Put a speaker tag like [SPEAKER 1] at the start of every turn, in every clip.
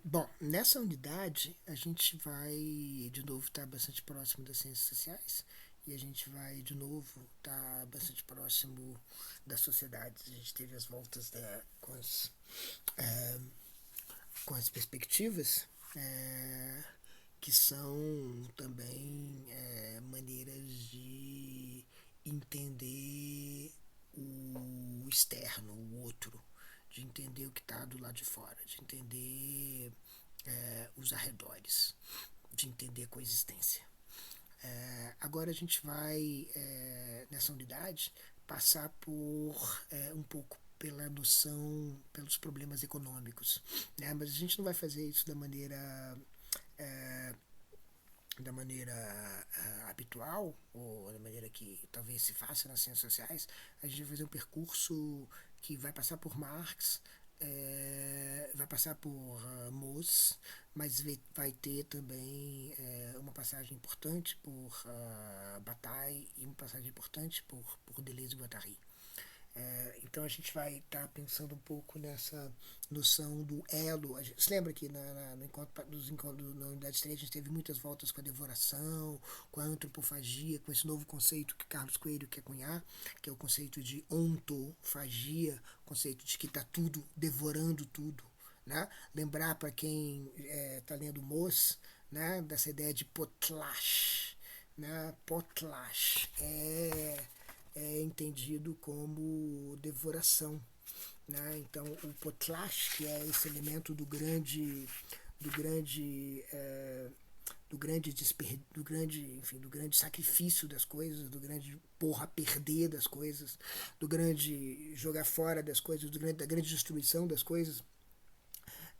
[SPEAKER 1] Bom, nessa unidade a gente vai de novo estar bastante próximo das ciências sociais e a gente vai de novo estar bastante próximo das sociedades. A gente teve as voltas é, com as perspectivas que são também maneiras de entender o externo, o outro, de entender o que está do lado de fora, de entender os arredores, de entender a coexistência. Agora a gente vai, nessa unidade, passar por um pouco pela noção, pelos problemas econômicos, né? Mas a gente não vai fazer isso da maneira habitual, ou da maneira que talvez se faça nas ciências sociais. A gente vai fazer um percurso que vai passar por Marx, vai passar por Mauss, mas vai ter também uma passagem importante por Bataille e uma passagem importante por Deleuze e Guattari. Então a gente vai estar pensando um pouco nessa noção do elo. Você lembra que na unidade 3 a gente teve muitas voltas com a devoração, com a antropofagia, com esse novo conceito que Carlos Coelho quer cunhar, que é o conceito de ontofagia, o conceito de que está tudo devorando tudo, né? Lembrar para quem está lendo Mauss, né, dessa ideia de potlatch, né? Potlatch é entendido como devoração, né? Então o potlatch, que é esse elemento do grande sacrifício das coisas, do grande perder das coisas, do grande jogar fora das coisas, da grande destruição das coisas,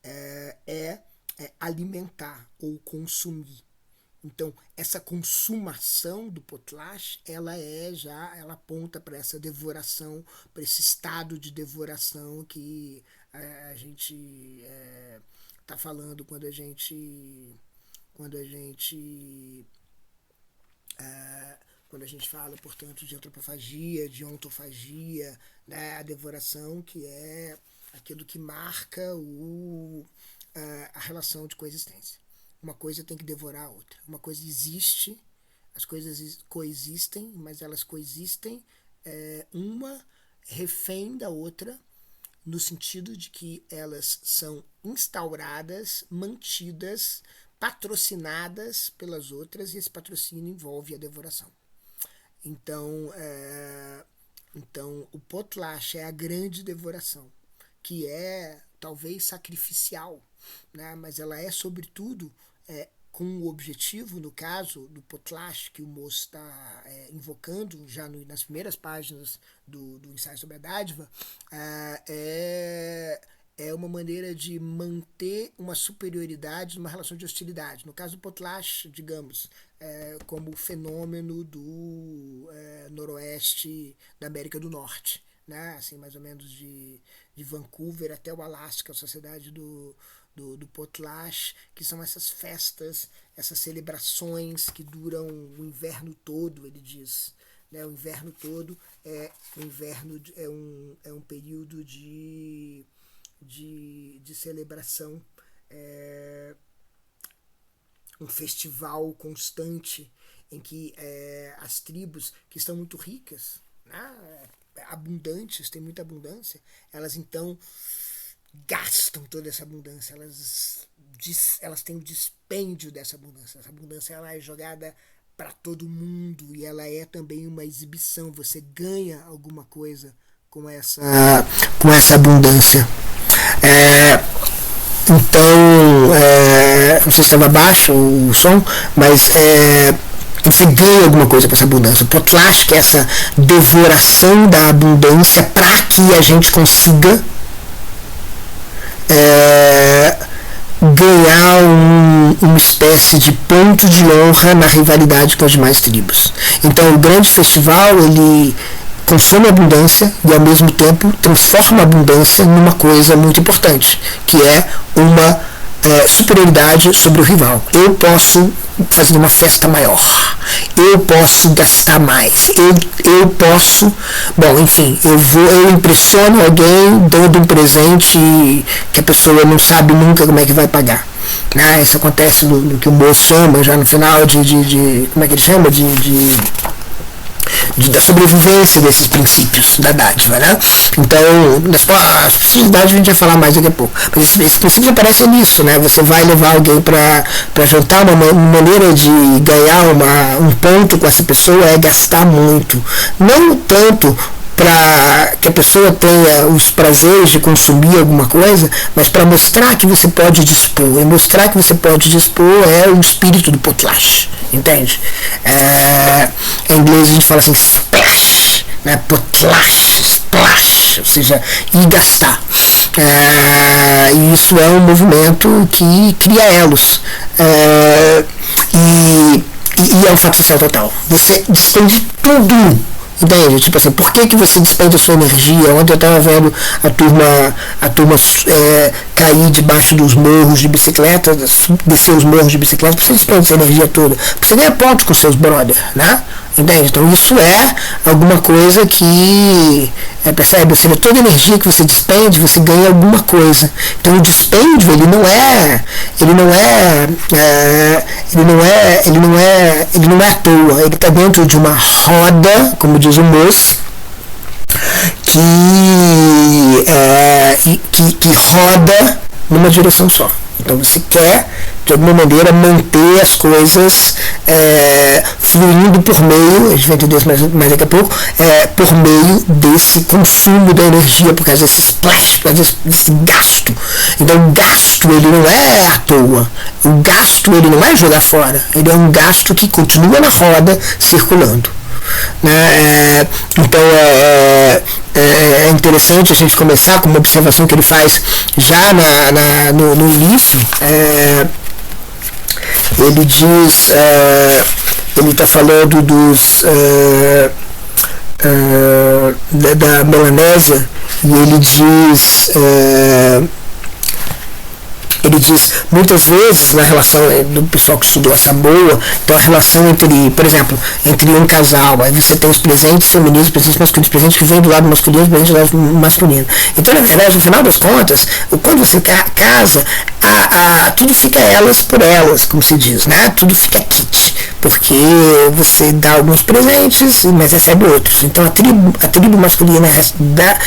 [SPEAKER 1] é alimentar ou consumir. Então, essa consumação do potlatch, ela aponta para essa devoração, para esse estado de devoração que a gente está falando quando a gente fala, portanto, de antropofagia, de ontofagia, né? A devoração, que é aquilo que marca a relação de coexistência. Uma coisa tem que devorar a outra. Uma coisa existe, as coisas coexistem, mas elas coexistem uma refém da outra, no sentido de que elas são instauradas, mantidas, patrocinadas pelas outras, e esse patrocínio envolve a devoração. Então o potlatch é a grande devoração, que é talvez sacrificial, né? Mas ela é sobretudo com o objetivo, no caso do potlatch, que o Mauss está invocando já nas primeiras páginas do ensaio sobre a dádiva, é uma maneira de manter uma superioridade numa relação de hostilidade. No caso do potlatch, digamos, como o fenômeno do noroeste da América do Norte, né? Assim, mais ou menos de Vancouver até o Alasca, a sociedade do potlatch, que são essas festas, essas celebrações que duram o inverno todo, ele diz, né? O inverno todo é um período de celebração, um festival constante em que as tribos que estão muito ricas, né, abundantes, tem muita abundância, elas então gastam toda essa abundância, elas têm o dispêndio dessa abundância. Essa abundância, ela é jogada para todo mundo, e ela é também uma exibição. Você ganha alguma coisa com essa abundância. Então, não sei se estava baixo o som, mas você ganha alguma coisa com essa abundância. O potlatch, que é essa devoração da abundância para que a gente consiga ganhar uma espécie de ponto de honra na rivalidade com as demais tribos. Então o grande festival, ele consome a abundância e ao mesmo tempo transforma a abundância numa coisa muito importante, que é uma superioridade sobre o rival. Eu posso fazer uma festa maior. Eu posso gastar mais. Eu posso. Bom, enfim, eu impressiono alguém dando um presente que a pessoa não sabe nunca como é que vai pagar. Né? Isso acontece no que o moço chama já no final como é que ele chama? Da sobrevivência desses princípios da dádiva, né? Então, a facilidade a gente vai falar mais daqui a pouco. Mas esses princípios aparecem nisso, né? Você vai levar alguém para jantar, uma maneira de ganhar um ponto com essa pessoa é gastar muito. Não tanto para que a pessoa tenha os prazeres de consumir alguma coisa, mas para mostrar que você pode dispor. E mostrar que você pode dispor é o espírito do potlatch, entende? Em inglês a gente fala assim, splash, né? Potlatch, splash, ou seja, e gastar. E isso é um movimento que cria elos. E é um fato social total. Você despende tudo. Entende? Tipo assim, por que você despende a sua energia? Ontem eu estava vendo a turma cair debaixo dos morros de bicicleta, descer os morros de bicicleta. Por que você despende essa energia toda? Porque você ganha pontos com seus brothers, né? Entende? Então isso é alguma coisa que percebe, ou seja, toda energia que você despende, você ganha alguma coisa. Então o dispêndio, ele não é à toa, ele está dentro de uma roda, como diz o moço, que roda numa direção só. Então você quer, de alguma maneira, manter as coisas fluindo por meio, a gente vai entender isso mais daqui a pouco, por meio desse consumo da energia, por causa desse splash, por causa desse gasto. Então o gasto, ele não é à toa, o gasto, ele não é jogar fora, ele é um gasto que continua na roda, circulando. Né? Então é interessante a gente começar com uma observação que ele faz já no início. Ele diz, ele está falando da Melanésia, e ele diz muitas vezes na relação do pessoal que estudou a Samoa, então a relação entre, por exemplo, entre um casal, aí você tem os presentes femininos, presentes masculinos, presentes que vêm do lado masculino, presentes do lado masculino. Então, na verdade, no final das contas, quando você casa, tudo fica elas por elas, como se diz, né? Tudo fica kit, porque você dá alguns presentes, mas recebe outros. Então a tribo masculina dá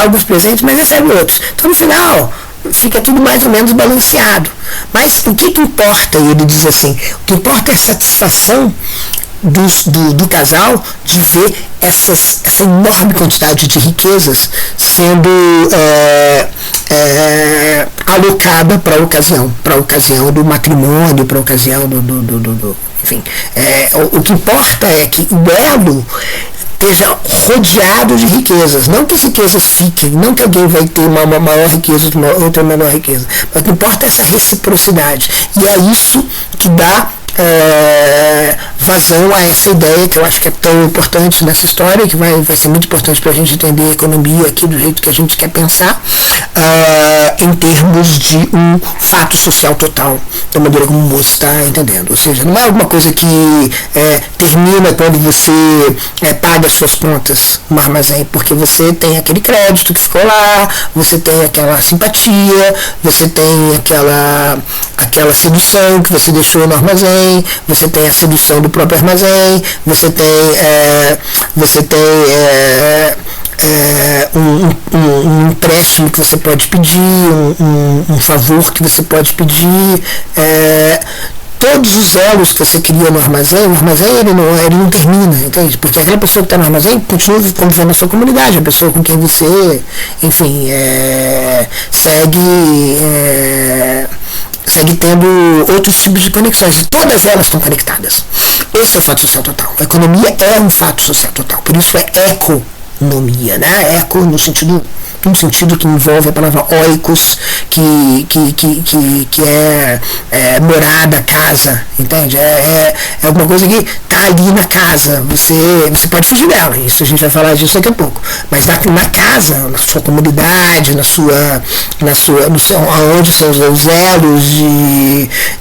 [SPEAKER 1] alguns presentes, mas recebe outros. Então, no final, fica tudo mais ou menos balanceado. Mas o que importa, ele diz assim, o que importa é a satisfação do casal de ver essa enorme quantidade de riquezas sendo alocada para a ocasião do matrimônio, para a ocasião do enfim, o que importa é que o elo esteja rodeado de riquezas, não que as riquezas fiquem, não que alguém vai ter uma maior riqueza e outra menor riqueza, mas o que importa é essa reciprocidade, e é isso que dá vazão a essa ideia que eu acho que é tão importante nessa história, que vai ser muito importante para a gente entender a economia aqui do jeito que a gente quer pensar, em termos de um fato social total, da maneira como o moço está entendendo. Ou seja, não é alguma coisa que termina quando você paga as suas contas no armazém, porque você tem aquele crédito que ficou lá, você tem aquela simpatia, você tem aquela sedução que você deixou no armazém, você tem a sedução do próprio armazém, você tem um empréstimo que você pode pedir, um favor que você pode pedir, todos os elos que você cria no armazém, o armazém ele não termina, entende? Porque aquela pessoa que está no armazém continua convivendo na sua comunidade, a pessoa com quem você, enfim, segue tendo outros tipos de conexões, e todas elas estão conectadas. Esse é o fato social total. A economia é um fato social total, por isso é eco, economia, né? Eco no sentido que envolve a palavra oikos, que é morada, casa, entende? É alguma coisa que está ali na casa, você pode fugir dela, isso a gente vai falar disso daqui a pouco, mas na casa, na sua comunidade, onde são os elos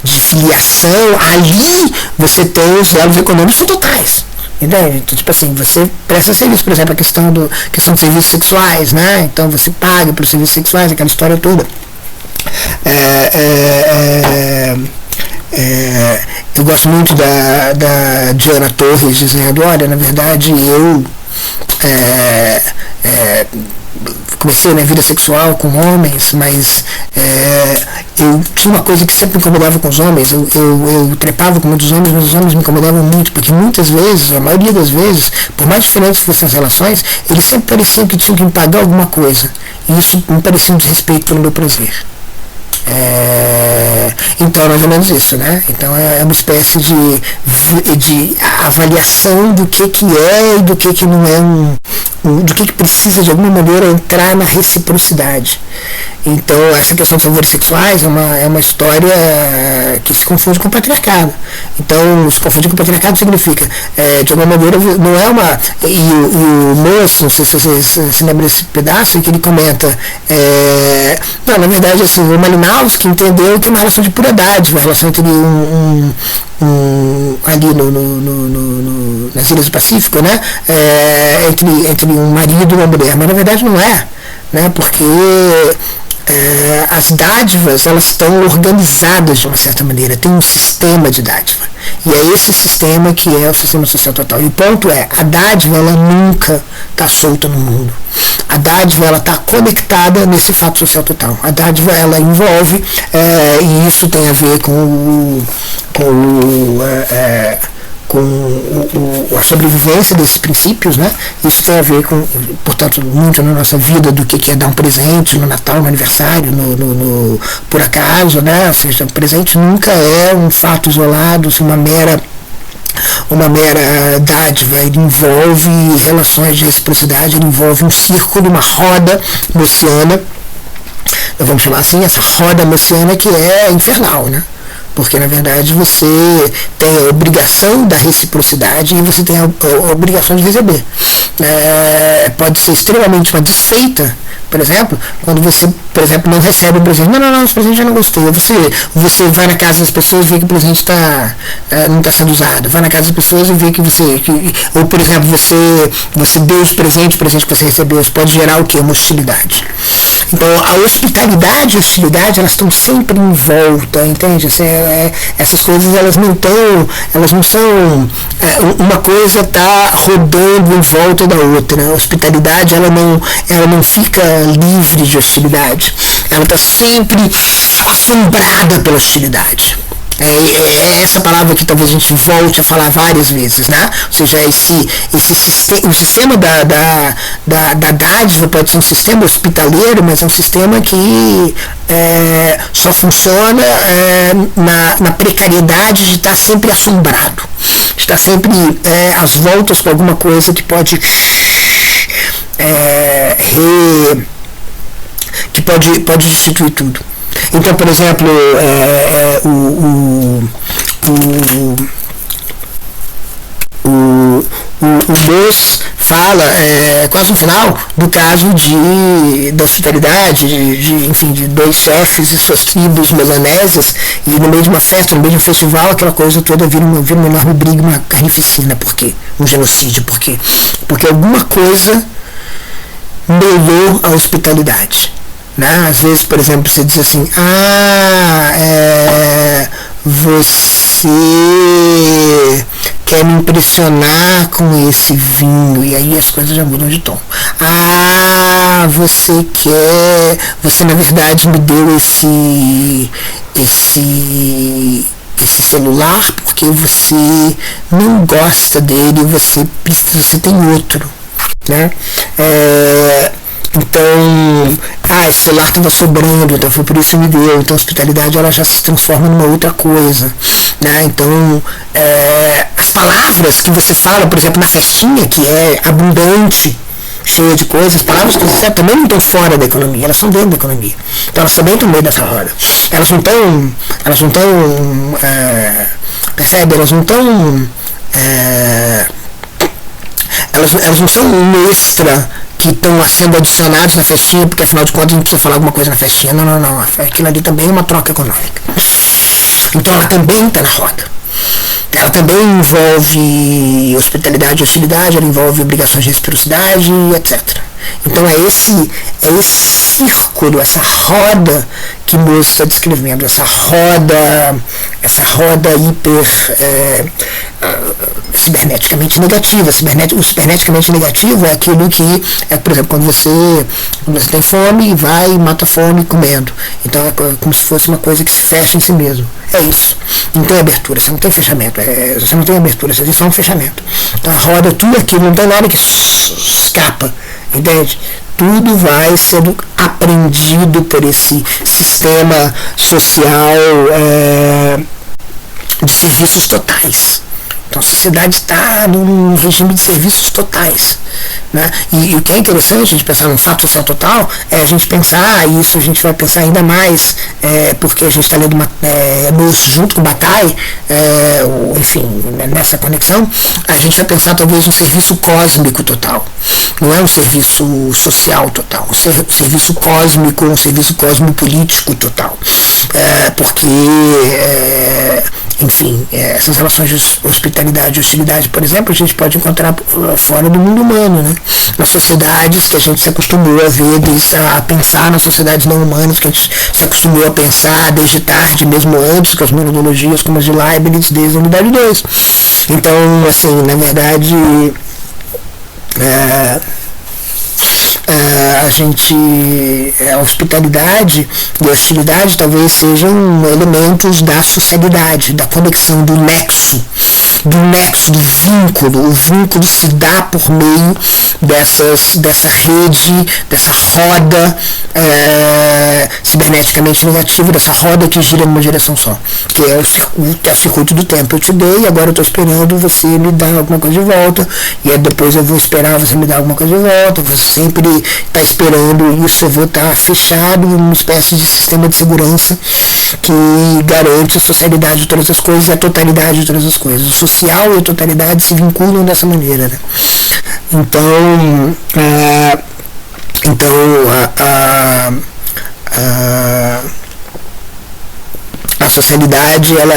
[SPEAKER 1] de filiação, ali você tem os elos econômicos são totais. Entende? Então, tipo assim, você presta serviço, por exemplo, a questão de serviços sexuais, né? Então você paga pelos serviços sexuais, aquela história toda. Eu gosto muito da Diana Torres dizendo, olha, na verdade eu comecei minha vida sexual com homens, mas eu tinha uma coisa que sempre me incomodava com os homens, eu trepava com muitos homens, mas os homens me incomodavam muito, porque muitas vezes, a maioria das vezes, por mais diferentes que fossem as relações, eles sempre pareciam que tinham que me pagar alguma coisa, e isso me parecia um desrespeito pelo meu prazer. Então é mais ou menos isso, né? Então é uma espécie de avaliação do que é e do que não é do que precisa de alguma maneira entrar na reciprocidade. Então essa questão dos favores sexuais é uma história que se confunde com o patriarcado. Então se confundir com o patriarcado significa de alguma maneira não é uma e o moço, não sei se você se lembra desse pedaço em que ele comenta não, na verdade assim, o Malinowski entendeu que é uma relação de pura dádiva, uma relação entre ali nas Ilhas do Pacífico, né? Entre um marido e uma mulher, mas na verdade não é, né? Porque as dádivas elas estão organizadas de uma certa maneira, tem um sistema de dádiva, e é esse sistema que é o sistema social total. E o ponto é, a dádiva ela nunca está solta no mundo, a dádiva ela está conectada nesse fato social total, a dádiva ela envolve e isso tem a ver com a sobrevivência desses princípios, né? Isso tem a ver com, portanto, muito na nossa vida do que é dar um presente no Natal, no aniversário, por acaso, né? Ou seja, o presente nunca é um fato isolado, assim, uma mera dádiva, ele envolve relações de reciprocidade, ele envolve um círculo, uma roda mociana, vamos chamar assim, essa roda mociana que é infernal, né? Porque na verdade você tem a obrigação da reciprocidade e você tem a obrigação de receber. Pode ser extremamente uma desfeita, por exemplo, quando você, por exemplo, não recebe o presente. Não, esse presente eu não gostei. Você vai na casa das pessoas e vê que o presente não está sendo usado. Vai na casa das pessoas e vê que ou por exemplo, você deu o presente que você recebeu, isso pode gerar o quê? Uma hostilidade. Então a hospitalidade e a hostilidade elas estão sempre em volta, entende? Essas coisas elas não são uma coisa está rodando em volta da outra. A hospitalidade ela não fica livre de hostilidade, ela está sempre assombrada pela hostilidade. É essa palavra que talvez a gente volte a falar várias vezes, né? Ou seja, o sistema da dádiva pode ser um sistema hospitaleiro, mas é um sistema que só funciona na precariedade de estar sempre assombrado, de estar sempre às voltas com alguma coisa que pode pode destituir tudo. Então, por exemplo, o Boas fala, quase no final, do caso da hospitalidade, enfim, de dois chefes e suas tribos melanésias, e no meio de uma festa, no meio de um festival, aquela coisa toda vira uma enorme briga, uma carnificina. Por quê? Um genocídio. Por quê? Porque alguma coisa melhorou a hospitalidade. Né? Às vezes, por exemplo, você diz assim, você quer me impressionar com esse vinho, e aí as coisas já mudam de tom. Você na verdade me deu esse celular porque você não gosta dele, você tem outro, né? Então, esse celular estava sobrando, então foi por isso que me deu. Então a hospitalidade ela já se transforma numa outra coisa, né? Então as palavras que você fala, por exemplo, na festinha, que é abundante, cheia de coisas, palavras que você também não estão fora da economia, elas estão dentro da economia. Então elas também estão no meio dessa roda. Elas não estão, percebe? Elas não estão, elas não são um extra que estão sendo adicionados na festinha, porque afinal de contas a gente precisa falar alguma coisa na festinha. Não. Aquilo ali também é uma troca econômica. Então ela também está na roda. Ela também envolve hospitalidade e hostilidade, ela envolve obrigações de reciprocidade, etc. Então é esse círculo, essa roda que Mose está descrevendo, essa roda hiper ciberneticamente negativa. O ciberneticamente negativo é aquilo que, por exemplo, quando você tem fome, vai e mata a fome comendo. Então é como se fosse uma coisa que se fecha em si mesmo. É isso. Não tem abertura, você não tem fechamento. Você não tem abertura, você tem só um fechamento. Então a roda, tudo aquilo, não tem nada que escapa. Entende? Tudo vai sendo aprendido por esse sistema social de serviços totais. Então a sociedade está num regime de serviços totais. Né? E o que é interessante a gente pensar num fato social total é a gente pensar, e isso a gente vai pensar ainda mais, porque a gente está lendo junto com Bataille, enfim, nessa conexão, a gente vai pensar talvez um serviço cósmico total. Não é um serviço social total, um serviço cósmico, um serviço cosmopolítico total. Porque, enfim, essas relações de hospitalidade e hostilidade, por exemplo, a gente pode encontrar fora do mundo humano, né? Nas sociedades que a gente se acostumou a ver, a pensar nas sociedades não humanas, que a gente se acostumou a pensar desde tarde, mesmo antes, com as metodologias como as de Leibniz, desde a unidade 2. Então, assim, na verdade, a hospitalidade e a hostilidade talvez sejam elementos da socialidade, da conexão, do nexo, do vínculo. O vínculo se dá por meio dessa rede, dessa roda ciberneticamente negativa, dessa roda que gira numa direção só, que é o circuito do tempo. Eu te dei, agora eu estou esperando você me dar alguma coisa de volta, e aí depois eu vou esperar você me dar alguma coisa de volta. Você sempre está esperando isso, eu vou estar fechado em uma espécie de sistema de segurança que garante a socialidade de todas as coisas e a totalidade de todas as coisas. O social e a totalidade se vinculam dessa maneira, né? Então, a socialidade, ela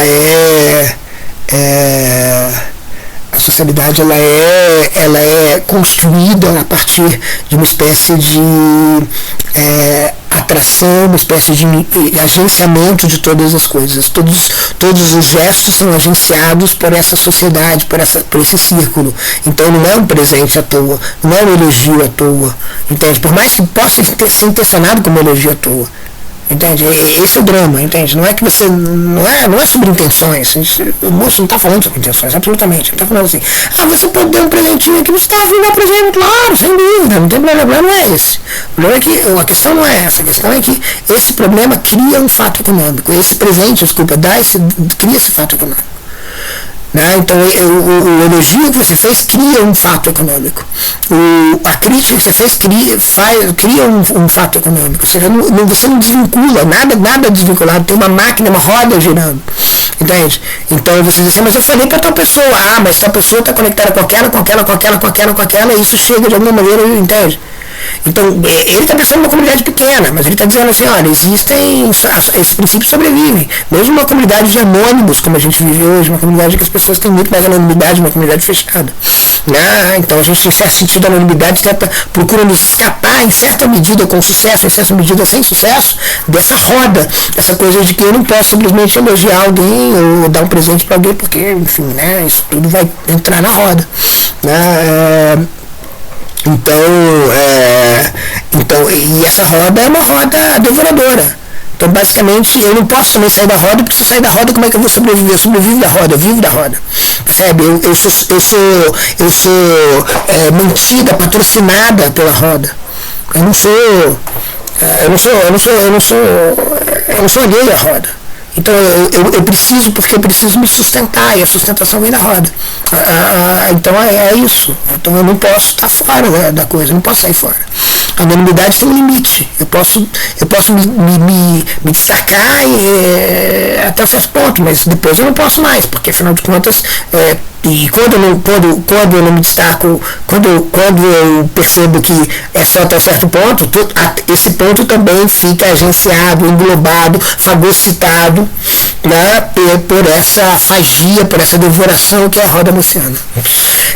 [SPEAKER 1] a socialidade ela é construída a partir de uma espécie de atração, uma espécie de agenciamento de todas as coisas. Todos os gestos são agenciados por essa sociedade, por esse círculo. Então não é um presente à toa, não é um elogio à toa, entende? Por mais que possa ser intencionado como elogio à toa. Entende? Esse é o drama, entende? Não é que você. Não é sobre intenções. O moço não está falando sobre intenções, absolutamente. Não está falando assim, você pode dar um presentinho aqui, você está afim dar presente, claro, sem dúvida, não tem problema, não é esse. O problema é que a questão não é essa, a questão é que esse problema cria um fato econômico. Esse presente, cria esse fato econômico. Né? Então o elogio que você fez cria um fato econômico. A crítica que você fez cria um fato econômico. Ou seja, você não desvincula, nada desvinculado, tem uma máquina, uma roda girando. Entende? Então você diz assim, mas eu falei para tal pessoa, mas tal pessoa está conectada com aquela, e isso chega de alguma maneira, entende? Então, ele está pensando numa comunidade pequena, mas ele está dizendo assim, olha, esses princípios sobrevivem. Mesmo uma comunidade de anônimos, como a gente vive hoje, uma comunidade que as pessoas têm muito mais anonimidade, uma comunidade fechada. Né? Então, a gente, em certo sentido, a anonimidade procura nos escapar, em certa medida com sucesso, em certa medida sem sucesso, dessa roda, dessa coisa de que eu não posso simplesmente elogiar alguém ou dar um presente para alguém, porque, enfim, né, isso tudo vai entrar na roda. Né? Então, e essa roda é uma roda devoradora. Então, basicamente, eu não posso também sair da roda, porque se eu sair da roda, como é que eu vou sobreviver? Eu sobrevivo da roda, eu vivo da roda. Percebe? Eu sou mantida, patrocinada pela roda. Eu não sou alheio à roda. Então eu preciso, porque eu preciso me sustentar, e a sustentação vem da roda. Então é isso. Então eu não posso estar fora da coisa, eu não posso sair fora. A anonimidade tem um limite. Eu posso me destacar até um certo ponto, mas depois eu não posso mais, porque afinal de contas, e quando eu não me destaco, quando eu percebo que é só até certo ponto, esse ponto também fica agenciado, englobado, fagocitado, né, por essa fagia, por essa devoração que é a roda mociana.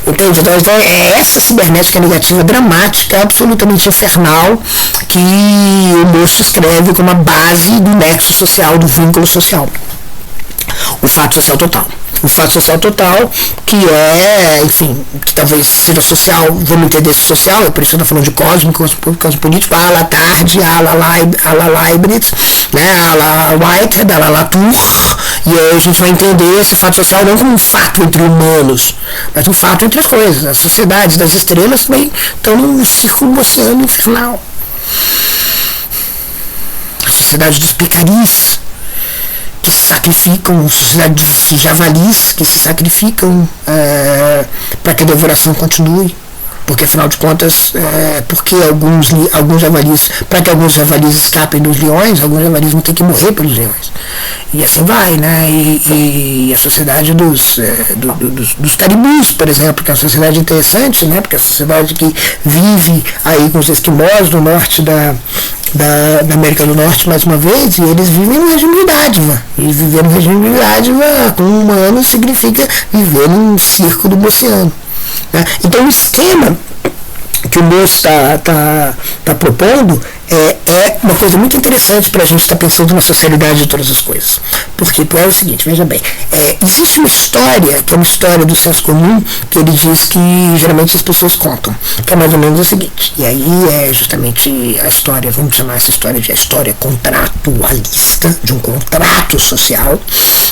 [SPEAKER 1] Entende? Então é essa cibernética negativa dramática, absolutamente infernal, que o Moço escreve como a base do nexo social, do vínculo social. O fato social total. O fato social total, que é, enfim, que talvez seja social, vamos entender esse social, é por isso que eu estou falando de cósmico, cosmopolítico, a la Tarde, a la Leibniz, né, a la Whitehead, a la Latour, e aí a gente vai entender esse fato social não como um fato entre humanos, mas um fato entre as coisas. As sociedades das estrelas também estão num círculo oceano infernal. A sociedade dos picaris, que se sacrificam, sociedade dos javalis que se sacrificam para que a devoração continue, porque afinal de contas, porque alguns javalis, para que alguns javalis escapem dos leões, alguns javalis vão ter que morrer pelos leões, e assim vai, né? E a sociedade dos caribus, por exemplo, que é uma sociedade interessante, né? Porque é a sociedade que vive aí com os esquimós do norte da América do Norte, mais uma vez, e eles vivem no regime de dádiva. E viver no regime de dádiva com humanos significa viver num círculo do oceano. Né? Então o esquema que o Moço está propondo é uma coisa muito interessante para a gente estar pensando na socialidade de todas as coisas. Porque é o seguinte, veja bem, existe uma história, que é uma história do senso comum, que ele diz que geralmente as pessoas contam, que é mais ou menos o seguinte, e aí é justamente a história, vamos chamar essa história de a história contratualista, de um contrato social,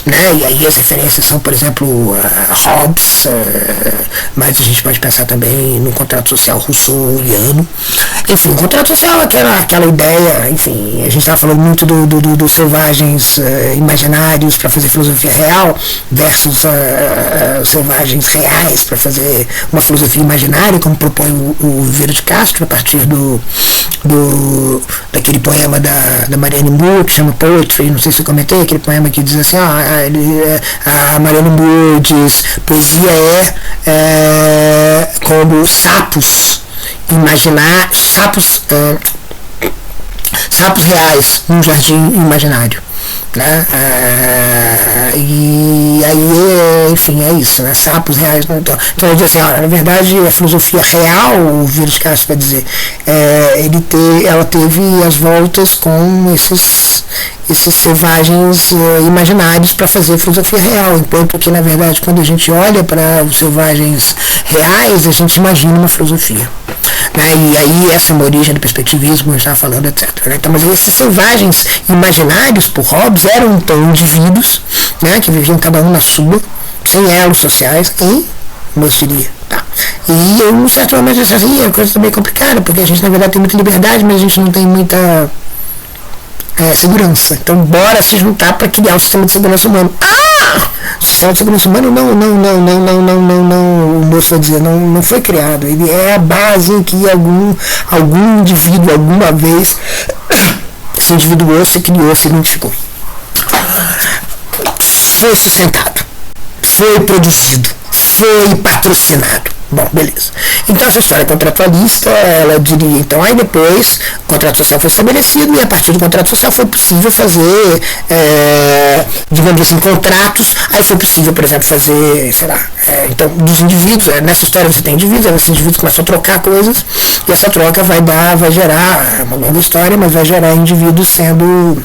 [SPEAKER 1] né? E aí as referências são, por exemplo, Hobbes, mas a gente pode pensar também no contrato social rousseauiano. Enfim, o contrato social é aquela ideia, enfim, a gente estava falando muito dos selvagens imaginários para fazer filosofia real versus os selvagens reais para fazer uma filosofia imaginária, como propõe o Vieira de Castro a partir daquele poema da Marianne Moore, que chama Poetry, não sei se eu comentei, aquele poema que diz assim, a Marianne Moore diz, poesia como sapos, imaginar sapos reais num jardim imaginário, né? E aí, enfim, é isso, né? Sapos reais. Então eu digo assim, olha, na verdade a filosofia real, o Vieira de Castro vai dizer, ela teve as voltas com esses selvagens imaginários para fazer filosofia real, enquanto que na verdade quando a gente olha para os selvagens reais, a gente imagina uma filosofia. Né? E aí essa é uma origem do perspectivismo, a gente estava falando, etc. Né? Então, mas esses selvagens imaginários, por Hobbes, eram então indivíduos, né, que viviam cada um na sua, sem elos sociais, em homofilia. Tá? E em um certo momento eu disse assim, a coisa também complicada, porque a gente na verdade tem muita liberdade, mas a gente não tem muita segurança. Então bora se juntar para criar um sistema de segurança humano. O sistema de segurança humano não, o Moço vai dizer, não foi criado. Ele é a base em que algum indivíduo, alguma vez, se individuou, se criou, se identificou. Foi sustentado, foi produzido, foi patrocinado. Bom, beleza. Então essa história contratualista, ela diria, então aí depois o contrato social foi estabelecido e a partir do contrato social foi possível fazer, digamos assim, contratos, aí foi possível, por exemplo, fazer, sei lá, então dos indivíduos, nessa história você tem indivíduos, esses indivíduos começam a trocar coisas e essa troca vai gerar, uma longa história, mas vai gerar indivíduos sendo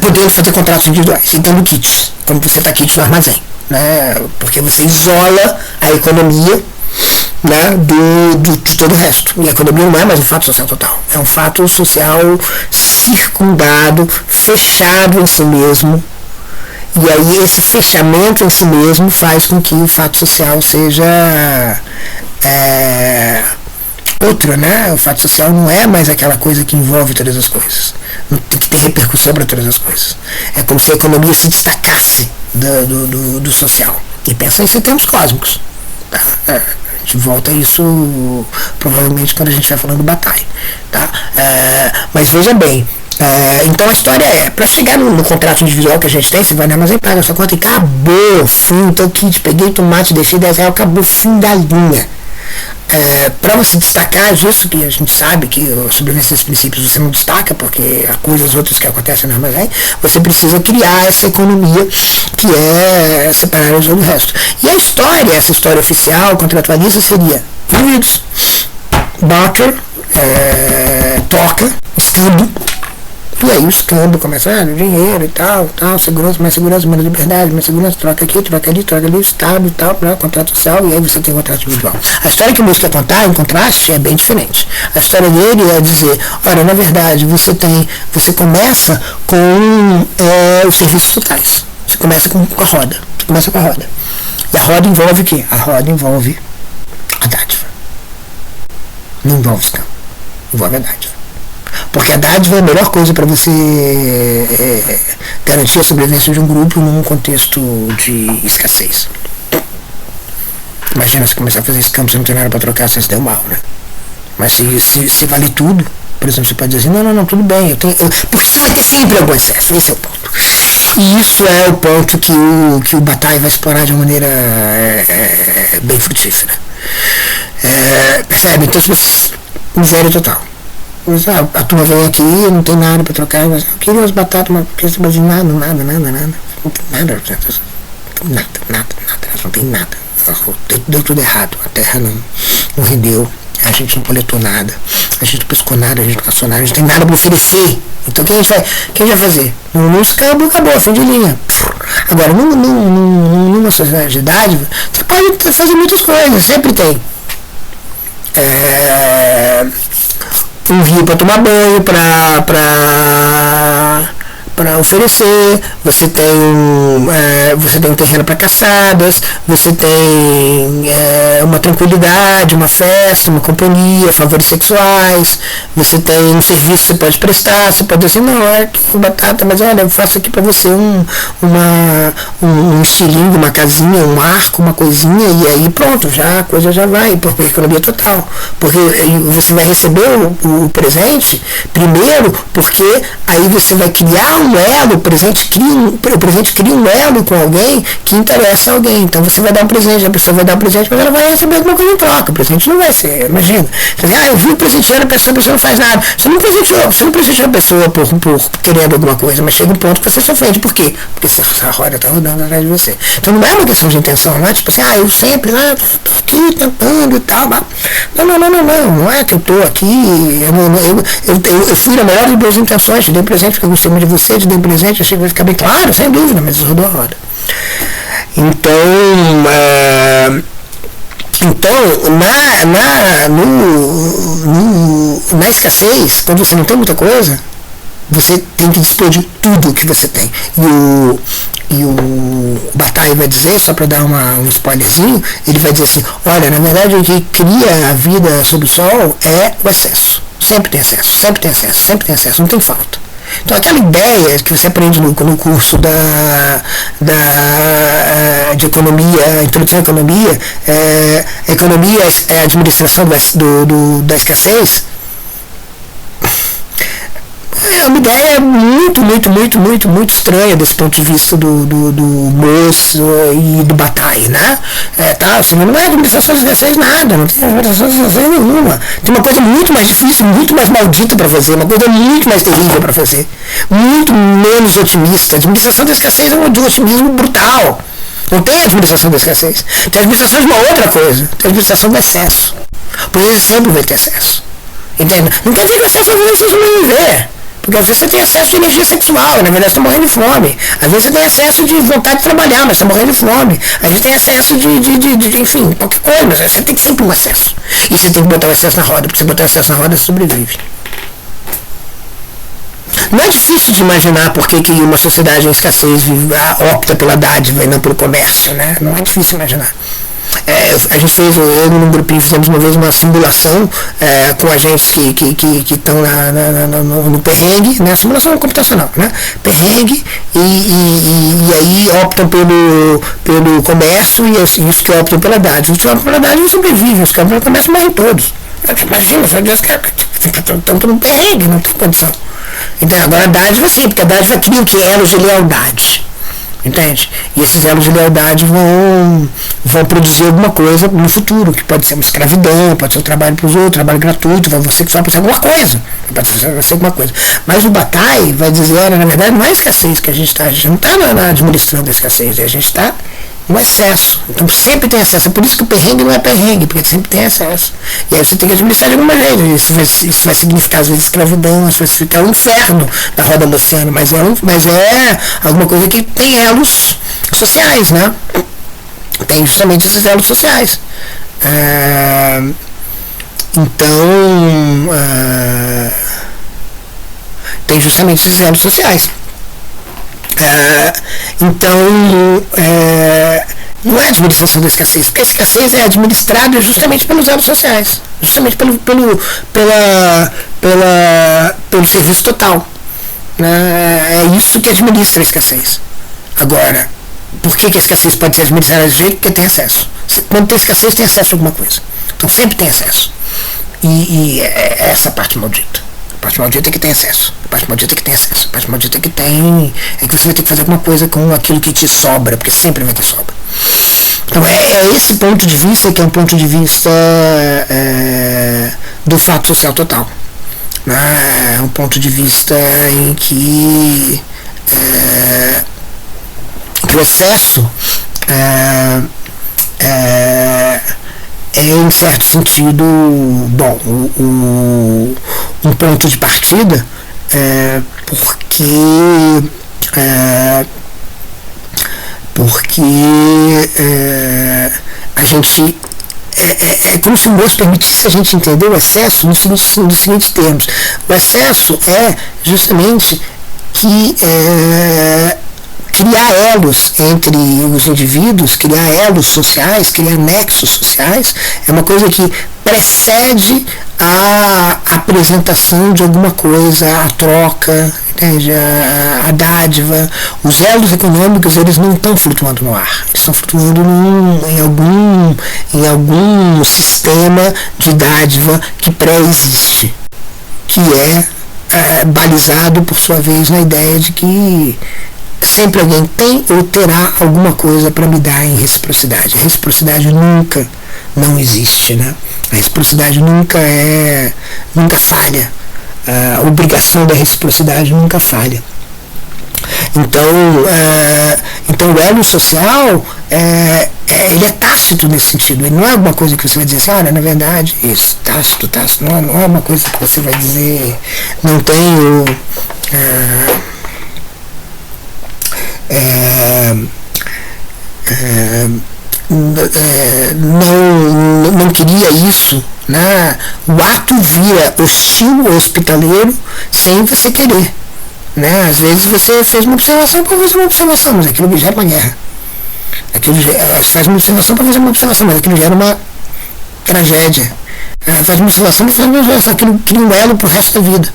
[SPEAKER 1] podendo fazer contratos individuais e dando kits, quando você está kit no armazém, né? Porque você isola a economia, né, de todo o resto. E a economia não é mais um fato social total, é um fato social circundado, fechado em si mesmo E aí esse fechamento em si mesmo faz com que o fato social seja outro, né? O fato social não é mais aquela coisa que envolve todas as coisas, que tem repercussão para todas as coisas. É como se a economia se destacasse do social. E pensa isso em termos cósmicos. Tá? A gente volta a isso provavelmente quando a gente vai falando do Bataille. Tá? Mas veja bem, então a história para chegar no contrato individual que a gente tem, você vai na Amazon e paga a sua conta e acabou, fim, então kit, peguei tomate, deixei 10 reais, acabou, fim da linha. Para você destacar disso, que a gente sabe que a sobrevivência desses princípios você não destaca, porque há coisas outras que acontecem no armazém, você precisa criar essa economia que é separar o do resto. E a história, essa história oficial, contratualista, seria indivíduos, barter, troca, escambo. E aí o escambo começa, dinheiro e tal, segurança, menos liberdade, mais segurança, troca aqui, troca ali, estado e tal, contrato social, e aí você tem um contrato individual. A história que o Moço quer contar, em contraste, é bem diferente. A história dele é dizer, olha, na verdade, você começa com os serviços totais. Você começa com a roda. E a roda envolve o quê? A roda envolve a dádiva. Não envolve escambo, envolve a dádiva. Porque a dádiva é a melhor coisa para você garantir a sobrevivência de um grupo num contexto de escassez. Imagina você começar a fazer escambo, você não tem nada para trocar, você se deu mal, né? Mas se vale tudo, por exemplo, você pode dizer assim, não, tudo bem, porque você vai ter sempre algum excesso, esse é o ponto. E isso é o ponto que o Bataille vai explorar de uma maneira bem frutífera. Percebe? Então, miséria total. A turma vem aqui, não tem nada para trocar, mas eu queria umas batatas, nada, nada, não tem nada. Deu tudo errado, a terra não rendeu, a gente não coletou nada, a gente não pescou nada, a gente não caçou nada, a gente não tem nada para oferecer. Então o que a gente vai fazer? No escambo acabou, fim de linha. Agora, numa sociedade de dádiva, você pode fazer muitas coisas, sempre tem. Um rio para tomar banho, para oferecer, você tem um terreno para caçadas, você tem uma tranquilidade, uma festa, uma companhia, favores sexuais, você tem um serviço que você pode prestar, você pode dizer, não, batata, mas olha, eu faço aqui para você um estilingue, uma casinha, um arco, uma coisinha, e aí pronto, já a coisa já vai, porque economia total. Porque você vai receber o presente primeiro, porque aí você vai criar um elo, o presente cria um elo com alguém que interessa a alguém. Então você vai dar um presente, a pessoa vai dar um presente, mas ela vai receber alguma coisa em troca. O presente não vai ser, imagina. Você diz, eu vi presenteando a pessoa não faz nada. Você não presenteou a pessoa por querendo alguma coisa, mas chega um ponto que você se ofende. Por quê? Porque a roda está rodando atrás de você. Então não é uma questão de intenção, não é tipo assim, eu sempre tô aqui tentando e tal. Não é que eu tô aqui, eu fui na melhor das boas intenções, te dei presente porque eu gostei muito de você, te dei presente, achei que vai ficar bem claro, sem dúvida, mas rodou a roda. Então, na escassez, quando você não tem muita coisa, você tem que dispor de tudo que você tem. E o Bataille vai dizer, só para dar um spoilerzinho, ele vai dizer assim, olha, na verdade o que cria a vida sob o sol é o excesso. Sempre tem excesso, não tem falta. Então aquela ideia que você aprende no curso de economia, introdução à economia, economia é a administração da escassez, é uma ideia muito estranha desse ponto de vista do Moço e do Bataille, né? Assim, não é administração de escassez nada, não tem administração de escassez nenhuma. Tem uma coisa muito mais difícil, muito mais maldita para fazer, uma coisa muito mais terrível para fazer, muito menos otimista. A administração da escassez é um otimismo brutal. Não tem administração da escassez. Tem administração de uma outra coisa, tem administração do excesso. Porque você sempre vai ter excesso. Entende? Não quer dizer que você vai fazer isso sobreviver. Porque às vezes você tem excesso de energia sexual, na verdade você está morrendo de fome. Às vezes você tem excesso de vontade de trabalhar, mas está morrendo de fome. Às vezes tem excesso de enfim, qualquer coisa, mas você tem sempre um excesso. E você tem que botar o excesso na roda, porque se botar o excesso na roda, você sobrevive. Não é difícil de imaginar por que uma sociedade em escassez opta pela dádiva e não pelo comércio, né? Não é difícil imaginar. A gente fez, eu no grupinho fizemos uma vez uma simulação com agentes que estão no perrengue, né? Simulação computacional, né? Perrengue e aí optam pelo comércio e os que optam pela dádiva. Os que optam pela dádiva sobrevivem, os que optam pelo comércio morrem todos. Imagina, só Deus que estão no perrengue, não tem condição. Então, agora a dádiva sim, porque a dádiva cria o que? Elos de lealdade. Entende? E esses elos de lealdade vão produzir alguma coisa no futuro, que pode ser uma escravidão, pode ser um trabalho para os outros, trabalho gratuito, você que vai fazer alguma coisa, pode ser alguma coisa. Mas o Bataille vai dizer, na verdade, não é escassez que a gente não está administrando a escassez, a gente está no excesso. Então sempre tem excesso. É por isso que o perrengue não é perrengue, porque sempre tem excesso. E aí você tem que administrar de alguma maneira. Isso vai significar, às vezes, escravidão, isso vai significar um inferno na roda do oceano, mas é alguma coisa que tem elos sociais, né? Tem justamente esses elos sociais. Então, tem justamente esses elos sociais. Então, não é a administração da escassez, porque a escassez é administrada justamente pelos elos sociais, justamente pelo serviço total. É isso que administra a escassez. Agora, por que a escassez pode ser administrada desse jeito? Porque tem acesso. Quando tem escassez, tem acesso a alguma coisa. Então sempre tem acesso. E é essa parte maldita. A parte maldita é que tem acesso. A parte maldita é que tem acesso. A parte maldita é que você vai ter que fazer alguma coisa com aquilo que te sobra, porque sempre vai ter sobra. Então é esse ponto de vista que é um ponto de vista do fato social total. É um ponto de vista em que o excesso é em certo sentido, bom, um ponto de partida, porque a gente é como se o moço permitisse a gente entender o excesso nos seguintes termos. O excesso é justamente que criar elos entre os indivíduos, criar elos sociais, criar nexos sociais, é uma coisa que precede a apresentação de alguma coisa, a troca, entende? A dádiva. Os elos econômicos, eles não estão flutuando no ar, eles estão flutuando em algum sistema de dádiva que pré-existe, que é balizado, por sua vez, na ideia de que sempre alguém tem ou terá alguma coisa para me dar em reciprocidade. A reciprocidade nunca não existe, né? A reciprocidade nunca falha. A obrigação da reciprocidade nunca falha. Então o elo social ele é tácito nesse sentido. Ele não é alguma coisa que você vai dizer assim, olha, na verdade, isso, tácito, não é uma coisa que você vai dizer, não tenho não queria isso, né? O ato vira hostil ou hospitaleiro sem você querer, né? Às vezes você fez uma observação para fazer uma observação, mas aquilo gera uma guerra. Você faz uma observação para fazer uma observação, mas aquilo gera uma tragédia. Faz uma observação para fazer uma observação, aquilo cria um elo para o resto da vida.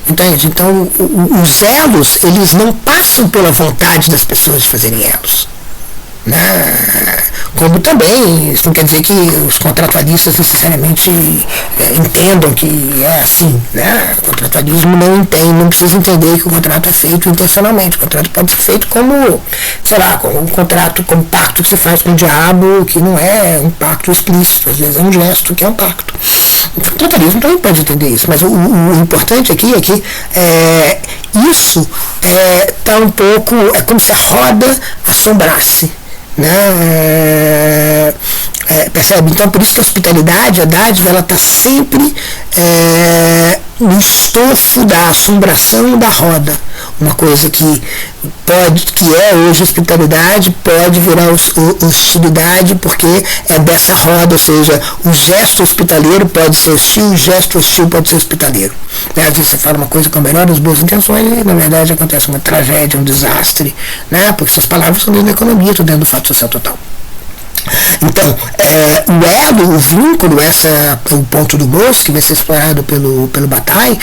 [SPEAKER 1] Entende? Então, os elos, eles não passam pela vontade das pessoas de fazerem elos. Né? Como também, isso não quer dizer que os contratualistas necessariamente entendam que é assim. Né? O contratualismo não precisa entender que o contrato é feito intencionalmente. O contrato pode ser feito como, sei lá, como um contrato, como um pacto que você faz com o diabo, que não é um pacto explícito, às vezes é um gesto que é um pacto. O contratualismo também pode entender isso, mas o importante aqui é que isso está um pouco, é como se a roda assombrasse. Né? Percebe? Então por isso que a hospitalidade, a dádiva, ela está sempre no estofo da assombração da roda. uma coisa que é hoje hospitalidade, pode virar hostilidade, porque é dessa roda, ou seja, o gesto hospitaleiro pode ser hostil, o gesto hostil pode ser hospitaleiro. Às vezes você fala uma coisa com a melhor das boas intenções e na verdade acontece uma tragédia, um desastre, né? Porque essas palavras estão dentro da economia, estão dentro do fato social total. Então, o elo, o vínculo, o ponto do moço que vai ser explorado pelo Bataille,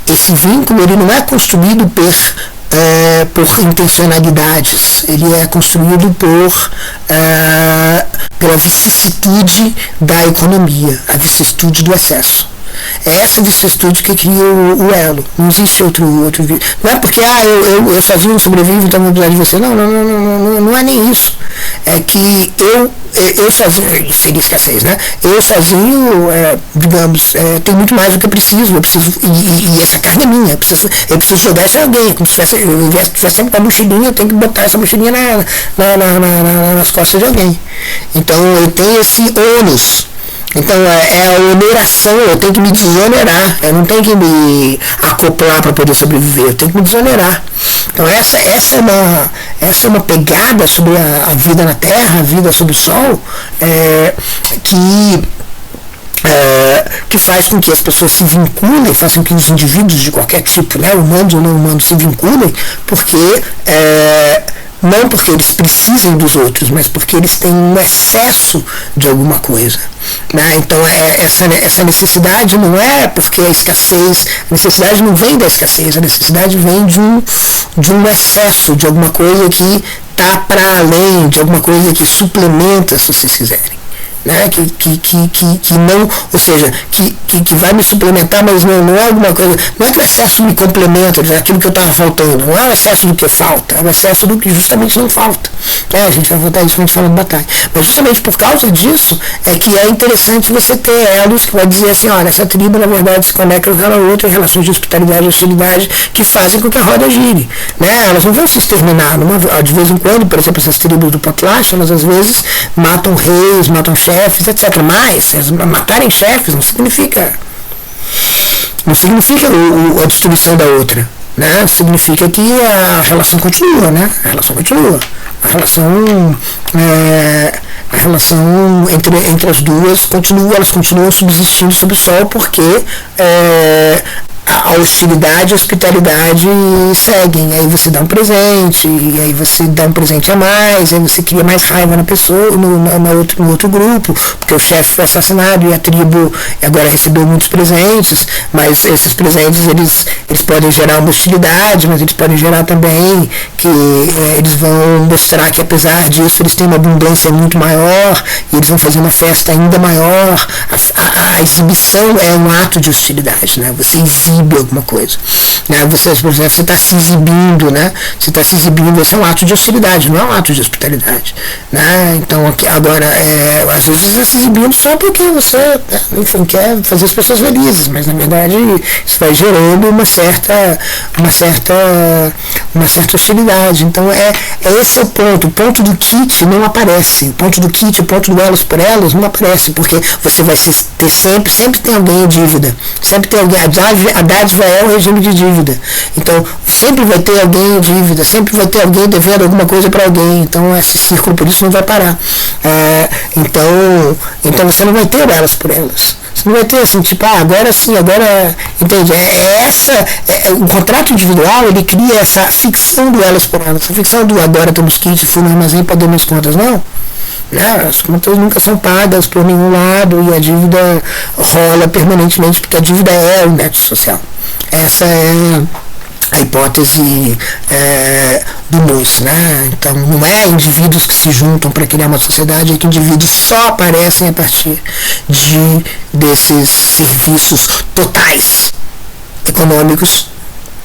[SPEAKER 1] esse vínculo ele não é construído por intencionalidades, ele é construído pela vicissitude da economia, a vicissitude do excesso. É essa vicissitude que cria o elo. Não existe outro. Não é porque eu sozinho sobrevivo, então vou precisar de você. Não é nem isso. É que eu sozinho, seria escassez, né? Eu sozinho, digamos, tenho muito mais do que eu preciso. E essa carga é minha. Eu preciso jogar isso em alguém. Como se eu tivesse sempre com a mochilinha, eu tenho que botar essa mochilinha nas costas de alguém. Então eu tenho esse ônus. Então é a oneração, eu tenho que me desonerar, eu não tenho que me acoplar para poder sobreviver, eu tenho que me desonerar. Então essa é uma pegada sobre a vida na Terra, a vida sob o Sol, que faz com que as pessoas se vinculem, façam com que os indivíduos de qualquer tipo, né, humanos ou não humanos, se vinculem, porque não porque eles precisem dos outros, mas porque eles têm um excesso de alguma coisa. Né? Então essa necessidade não é porque a escassez, a necessidade não vem da escassez, a necessidade vem de um excesso, de alguma coisa que está para além, de alguma coisa que suplementa, se vocês quiserem. Né? Que não, ou seja, que vai me suplementar, mas não é alguma coisa, não é que o excesso me complementa, aquilo que eu estava faltando, não é o excesso do que falta, é o excesso do que justamente não falta. A gente vai voltar a isso quando a gente fala de batalha. Mas justamente por causa disso é que é interessante você ter elos que vai dizer assim, olha, essa tribo na verdade se conecta com aquela outra em relações de hospitalidade e hostilidade que fazem com que a roda gire. Né? Elas não vão se exterminar. De vez em quando, por exemplo, essas tribos do Potlatch, elas às vezes matam reis, matam chefes, etc. Mas matarem chefes não significa a destruição da outra, né? Significa que a relação continua, né? A relação entre as duas continua, elas continuam subsistindo sob o sol porque a hostilidade e a hospitalidade seguem. Aí você dá um presente, e aí você dá um presente a mais, aí você cria mais raiva na pessoa, no outro grupo, porque o chefe foi assassinado e a tribo agora recebeu muitos presentes, mas esses presentes eles podem gerar uma hostilidade, mas eles podem gerar também que eles vão mostrar que apesar disso eles têm uma abundância muito maior, e eles vão fazer uma festa ainda maior. A exibição é um ato de hostilidade, né? Você exibe alguma coisa, né? Você, por exemplo, você está se exibindo, né? Você está se exibindo, esse é um ato de hostilidade, não é um ato de hospitalidade, né? Então agora, às vezes você está se exibindo só porque você, enfim, quer fazer as pessoas felizes, mas na verdade isso vai gerando uma certa hostilidade. Então esse é o ponto do kit não aparece, o ponto do kit, o ponto do elos por elos não aparece, porque você vai ter sempre tem alguém em dívida, sempre tem alguém, a dádiva é o regime de dívida, então sempre vai ter alguém em dívida, sempre vai ter alguém devendo alguma coisa para alguém, então esse círculo por isso não vai parar. Então você não vai ter elas por elas. Você não vai ter assim, tipo, agora sim, entende? O contrato individual, ele cria essa ficção do elas por elas, essa ficção do agora temos kit, fui no armazém, paguei minhas contas, não. As contas nunca são pagas por nenhum lado e a dívida rola permanentemente, porque a dívida é o nexo social. Essa é a hipótese do moço, né? Então não é indivíduos que se juntam para criar uma sociedade, é que indivíduos só aparecem a partir desses serviços totais, econômicos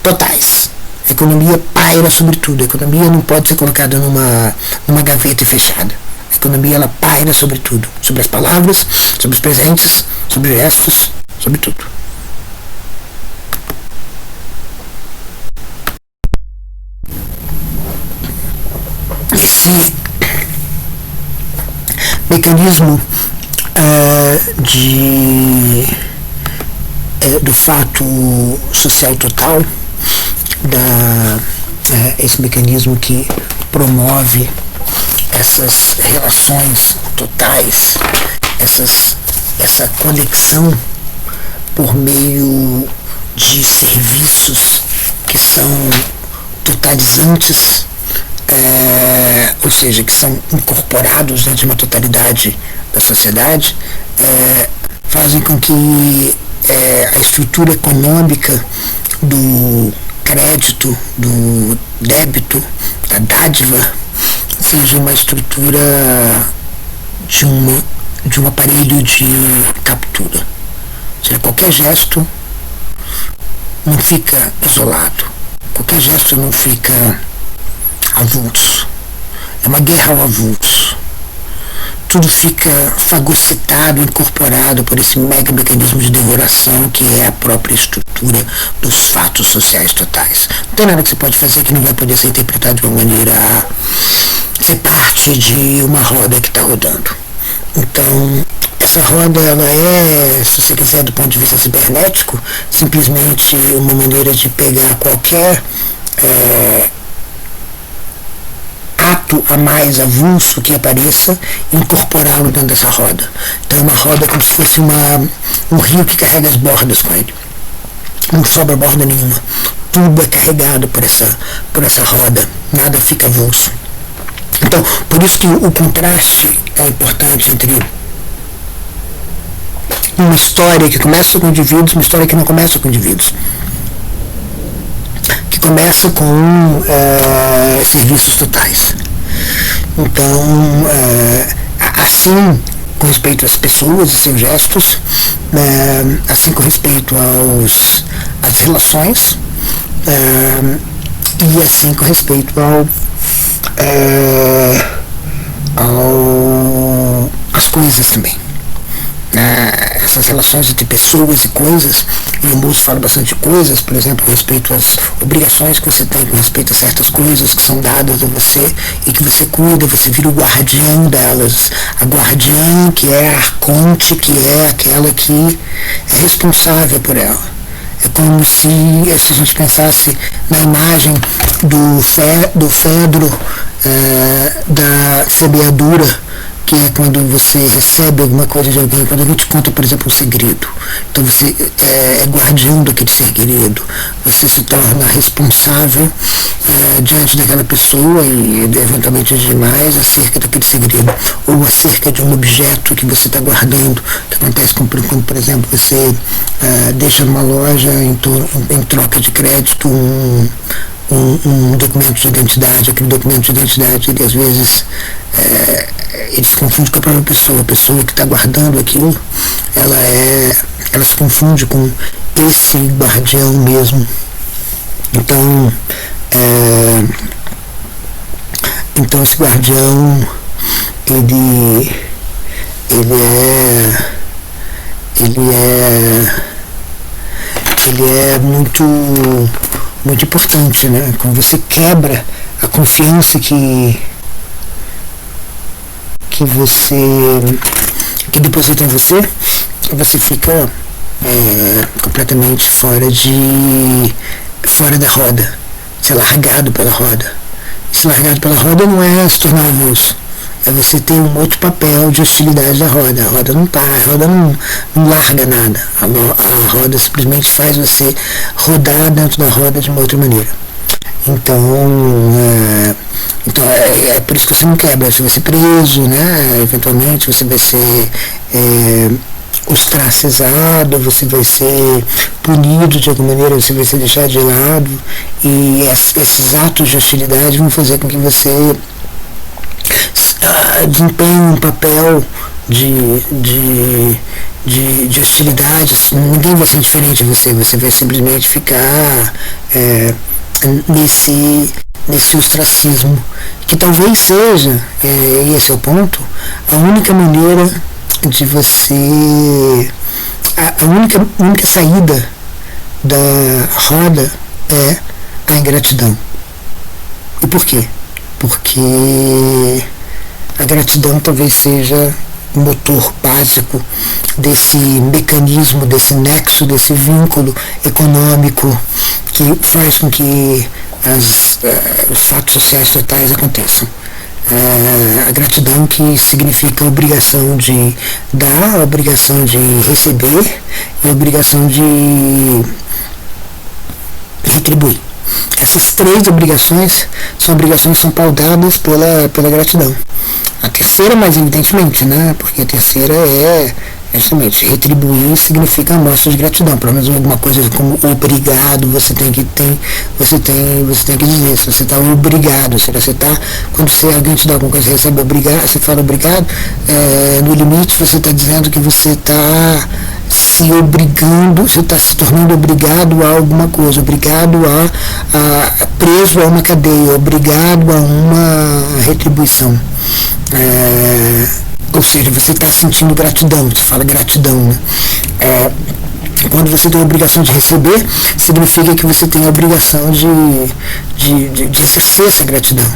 [SPEAKER 1] totais. A economia paira sobre tudo, a economia não pode ser colocada numa gaveta e fechada. A economia ela paira sobre tudo, sobre as palavras, sobre os presentes, sobre os gestos, sobre tudo. Esse mecanismo do fato social total esse mecanismo que promove essas relações totais, essa conexão por meio de serviços que são totalizantes, ou seja, que são incorporados dentro de uma totalidade da sociedade, fazem com que a estrutura econômica do crédito, do débito, da dádiva, seja uma estrutura de um aparelho de captura. Ou seja, qualquer gesto não fica isolado, qualquer gesto não fica avulso. É uma guerra ao avulso. Tudo fica fagocitado, incorporado por esse mega mecanismo de devoração que é a própria estrutura dos fatos sociais totais. Não tem nada que você pode fazer que não vai poder ser interpretado de uma maneira a ser parte de uma roda que está rodando. Então, essa roda, ela é, se você quiser, do ponto de vista cibernético, simplesmente uma maneira de pegar qualquer ato a mais avulso que apareça e incorporá-lo dentro dessa roda. Então é uma roda como se fosse um rio que carrega as bordas com ele. Não sobra borda nenhuma. Tudo é carregado por essa roda. Nada fica avulso. Então, por isso que o contraste é importante entre uma história que começa com indivíduos e uma história que não começa com indivíduos. Que começa com serviços totais. Então, assim, com respeito às pessoas e seus gestos, assim com respeito às relações, e assim com respeito às coisas também. Essas relações entre pessoas e coisas, e o Mousse fala bastante de coisas, por exemplo, com respeito às obrigações que você tem com respeito a certas coisas que são dadas a você e que você cuida, você vira o guardião delas. A guardiã que é a arconte, que é aquela que é responsável por ela. É como se a gente pensasse na imagem do Fedro, da semeadura, que é quando você recebe alguma coisa de alguém, quando alguém te conta, por exemplo, um segredo. Então você é guardião daquele segredo, você se torna responsável diante daquela pessoa e eventualmente demais acerca daquele segredo, ou acerca de um objeto que você está guardando, que acontece quando, por exemplo, você deixa numa loja em troca de crédito um documento de identidade. Aquele documento de identidade, ele às vezes ele se confunde com a própria pessoa. A pessoa que está guardando aquilo, ela se confunde com esse guardião mesmo. Então, esse guardião, ele é muito importante, né? Quando você quebra a confiança que deposita em você, você fica completamente fora da roda. Você é largado pela roda. Se largado pela roda não é se tornar avulso, é você ter um outro papel de hostilidade da roda. A roda não larga nada. A roda simplesmente faz você rodar dentro da roda de uma outra maneira. Então é por isso que você não quebra. Você vai ser preso, né? Eventualmente você vai ser ostracizado, você vai ser punido de alguma maneira, você vai ser deixado de lado, e esses atos de hostilidade vão fazer com que você desempenhe um papel de hostilidade. Ninguém vai ser diferente de você, você vai simplesmente ficar nesse ostracismo, que talvez seja, e esse é o ponto, a única maneira de você, a única saída da roda é a ingratidão. E por quê? Porque a gratidão talvez seja o motor básico desse mecanismo, desse nexo, desse vínculo econômico que faz com que os fatos sociais totais aconteçam. A gratidão, que significa a obrigação de dar, a obrigação de receber e a obrigação de retribuir. Essas três obrigações são pautadas pela gratidão. A terceira, mais evidentemente, né? Porque a terceira é justamente retribuir, significa a mostra de gratidão. Pelo menos alguma coisa como obrigado, você tem que dizer. Se você está obrigado, se você está, quando alguém te dá alguma coisa, você recebe obrigado, você fala obrigado, no limite você está dizendo que você está se obrigando, você está se tornando obrigado a alguma coisa, obrigado a preso a uma cadeia, obrigado a uma retribuição. Ou seja, você está sentindo gratidão, você fala gratidão, né? Quando você tem a obrigação de receber, significa que você tem a obrigação de exercer essa gratidão.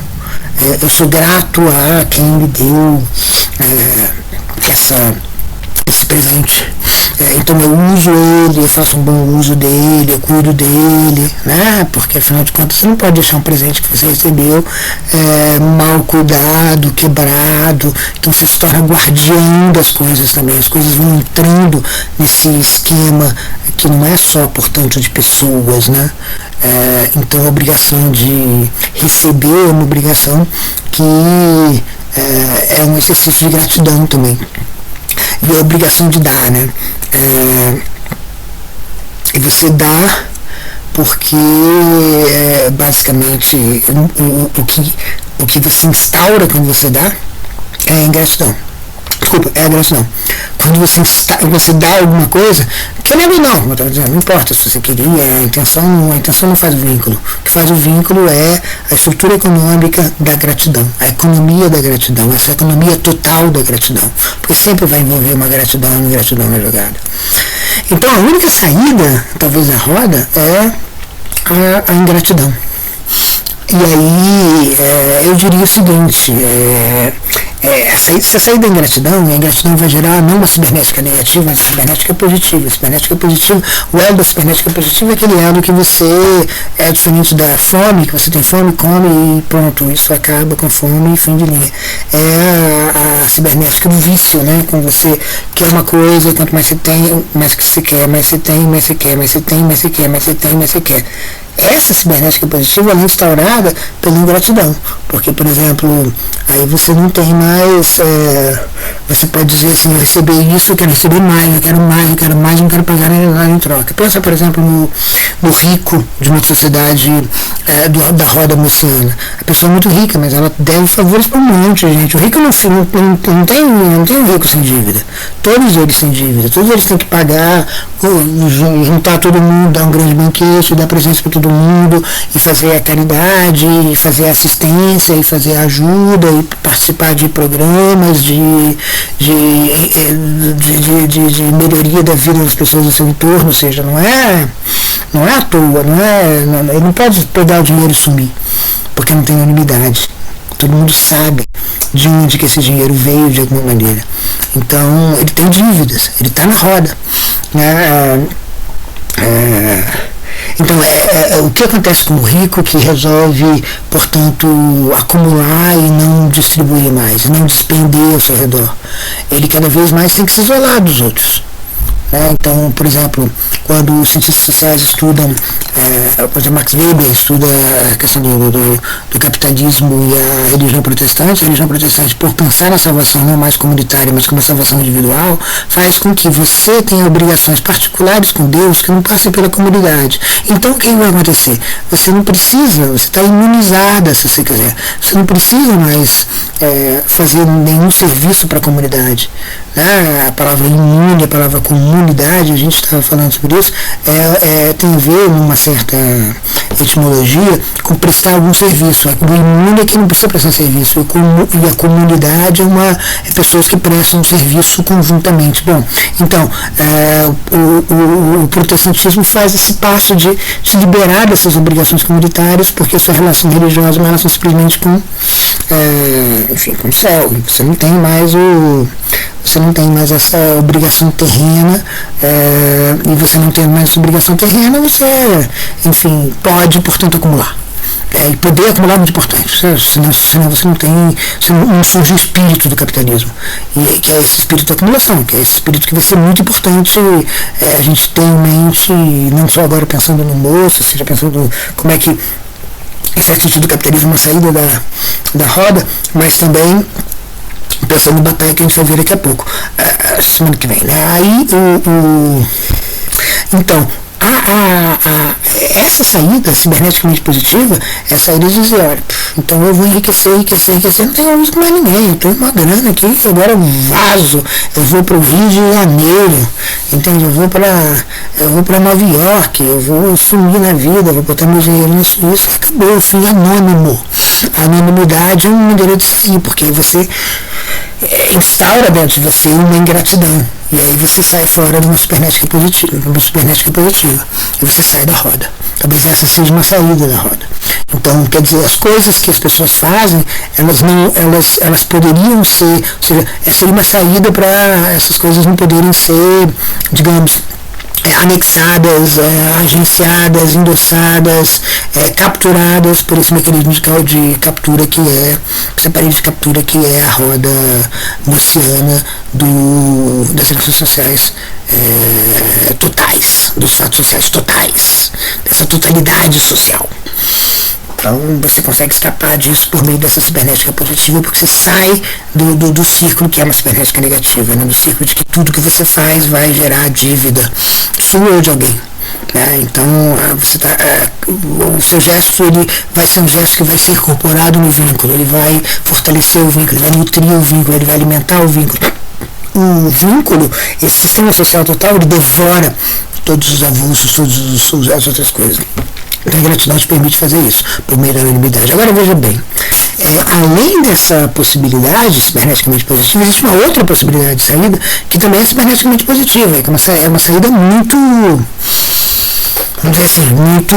[SPEAKER 1] Eu sou grato a quem me deu esse presente. Então eu uso ele, eu faço um bom uso dele, eu cuido dele, né? Porque afinal de contas você não pode deixar um presente que você recebeu mal cuidado, quebrado. Então você se torna guardião das coisas também. As coisas vão entrando nesse esquema que não é só, portanto, de pessoas, né? Então a obrigação de receber é uma obrigação que é um exercício de gratidão também. E a obrigação de dar, né? E você dá porque basicamente o que você instaura quando você dá é a ingratidão. Desculpa, é a gratidão. Quando você dá alguma coisa, querendo ou não, não importa se você queria, a intenção não faz o vínculo. O que faz o vínculo é a estrutura econômica da gratidão, a economia da gratidão, essa economia total da gratidão. Porque sempre vai envolver uma gratidão na jogada. Então a única saída, talvez, da roda é a ingratidão. E aí eu diria o seguinte, se a saída da ingratidão, a ingratidão vai gerar não uma cibernética negativa, mas uma cibernética positiva. A cibernética positiva, o elo da cibernética positiva é aquele elo que você é diferente da fome, que você tem fome, come e pronto, isso acaba com fome e fim de linha. É a cibernética do vício, né? Quando você quer uma coisa, quanto mais você tem, mais que você quer, mais você tem, mais você quer, mais você tem, mais você quer, mais você tem, mais você quer. Essa cibernética positiva é instaurada pela ingratidão, porque, por exemplo, aí você não tem mais, você pode dizer assim, eu recebi isso, eu quero receber mais, eu quero mais, eu quero mais, eu não quero pagar nada em troca. Pensa, por exemplo, no rico de uma sociedade da roda moçana. A pessoa é muito rica, mas ela deve favores para um monte de gente. O rico não tem um rico sem dívida. Todos eles têm dívida, todos eles têm que pagar, juntar todo mundo, dar um grande banquete, dar presente para todo mundo, e fazer a caridade, e fazer a assistência, e fazer a ajuda, e participar de programas de melhoria da vida das pessoas do seu entorno. Ou seja, não é à toa, ele não pode pegar o dinheiro e sumir, porque não tem unanimidade. Todo mundo sabe de onde que esse dinheiro veio de alguma maneira. Então ele tem dívidas, ele está na roda, né? Então, o que acontece com o rico que resolve, portanto, acumular e não distribuir mais, não despender ao seu redor? Ele cada vez mais tem que se isolar dos outros. Então, por exemplo, quando os cientistas sociais estudam, por exemplo, Max Weber estuda a questão do capitalismo e a religião protestante, por pensar na salvação não mais comunitária, mas como salvação individual, faz com que você tenha obrigações particulares com Deus que não passem pela comunidade. Então, o que vai acontecer? Você não precisa, você está imunizada, se você quiser, você não precisa mais fazer nenhum serviço para a comunidade. A palavra imune, a palavra comunidade, a gente estava falando sobre isso, tem a ver, numa certa etimologia, com prestar algum serviço. O imune é que não precisa prestar serviço, e a comunidade é pessoas que prestam um serviço conjuntamente. Bom, então, o protestantismo faz esse passo de se liberar dessas obrigações comunitárias, porque a sua relação religiosa é uma relação simplesmente com enfim, com o céu. Você não tem mais essa obrigação terrena, e você não tem mais essa obrigação terrena, você, enfim, pode, portanto, acumular. E poder acumular é muito importante, senão você não surge o espírito do capitalismo, que é esse espírito da acumulação, que é esse espírito que vai ser muito importante a gente ter em mente, não só agora pensando no moço, seja pensando como é que essa atitude do capitalismo é uma saída da roda, mas também pensando no batalha que a gente vai ver daqui a pouco, semana que vem, né? Aí então, essa saída ciberneticamente positiva é a saída de dizer, olha, então eu vou enriquecer, não tenho uso com mais ninguém, eu tenho uma grana aqui, agora eu vazo, eu vou para o Rio de Janeiro, entende? Eu vou para Nova York, eu vou sumir na vida, vou botar meu dinheiro na Suíça, acabou, eu fui anônimo. A anonimidade é uma maneira de sair, porque você instaura dentro de você uma ingratidão. E aí você sai fora de uma supernética positiva, e você sai da roda. Talvez essa seja uma saída da roda. Então, quer dizer, as coisas que as pessoas fazem, elas poderiam ser, ou seja, seria uma saída para essas coisas não poderem ser, digamos, anexadas, agenciadas, endossadas, capturadas por esse mecanismo de captura que é, esse aparelho de captura que é a roda mociana das relações sociais totais, dos fatos sociais totais, dessa totalidade social. Então você consegue escapar disso por meio dessa cibernética positiva, porque você sai do círculo que é uma cibernética negativa, né? Do círculo de que tudo que você faz vai gerar dívida sua ou de alguém. Então o seu gesto ele vai ser um gesto que vai ser incorporado no vínculo, ele vai fortalecer o vínculo, ele vai nutrir o vínculo, ele vai alimentar o vínculo. O vínculo, esse sistema social total, ele devora todos os avulsos, todas as outras coisas. Então a gratidão te permite fazer isso, por meio da anonimidade. Agora veja bem, além dessa possibilidade ciberneticamente positiva, existe uma outra possibilidade de saída que também é ciberneticamente positiva, que é uma saída muito, vamos dizer assim, muito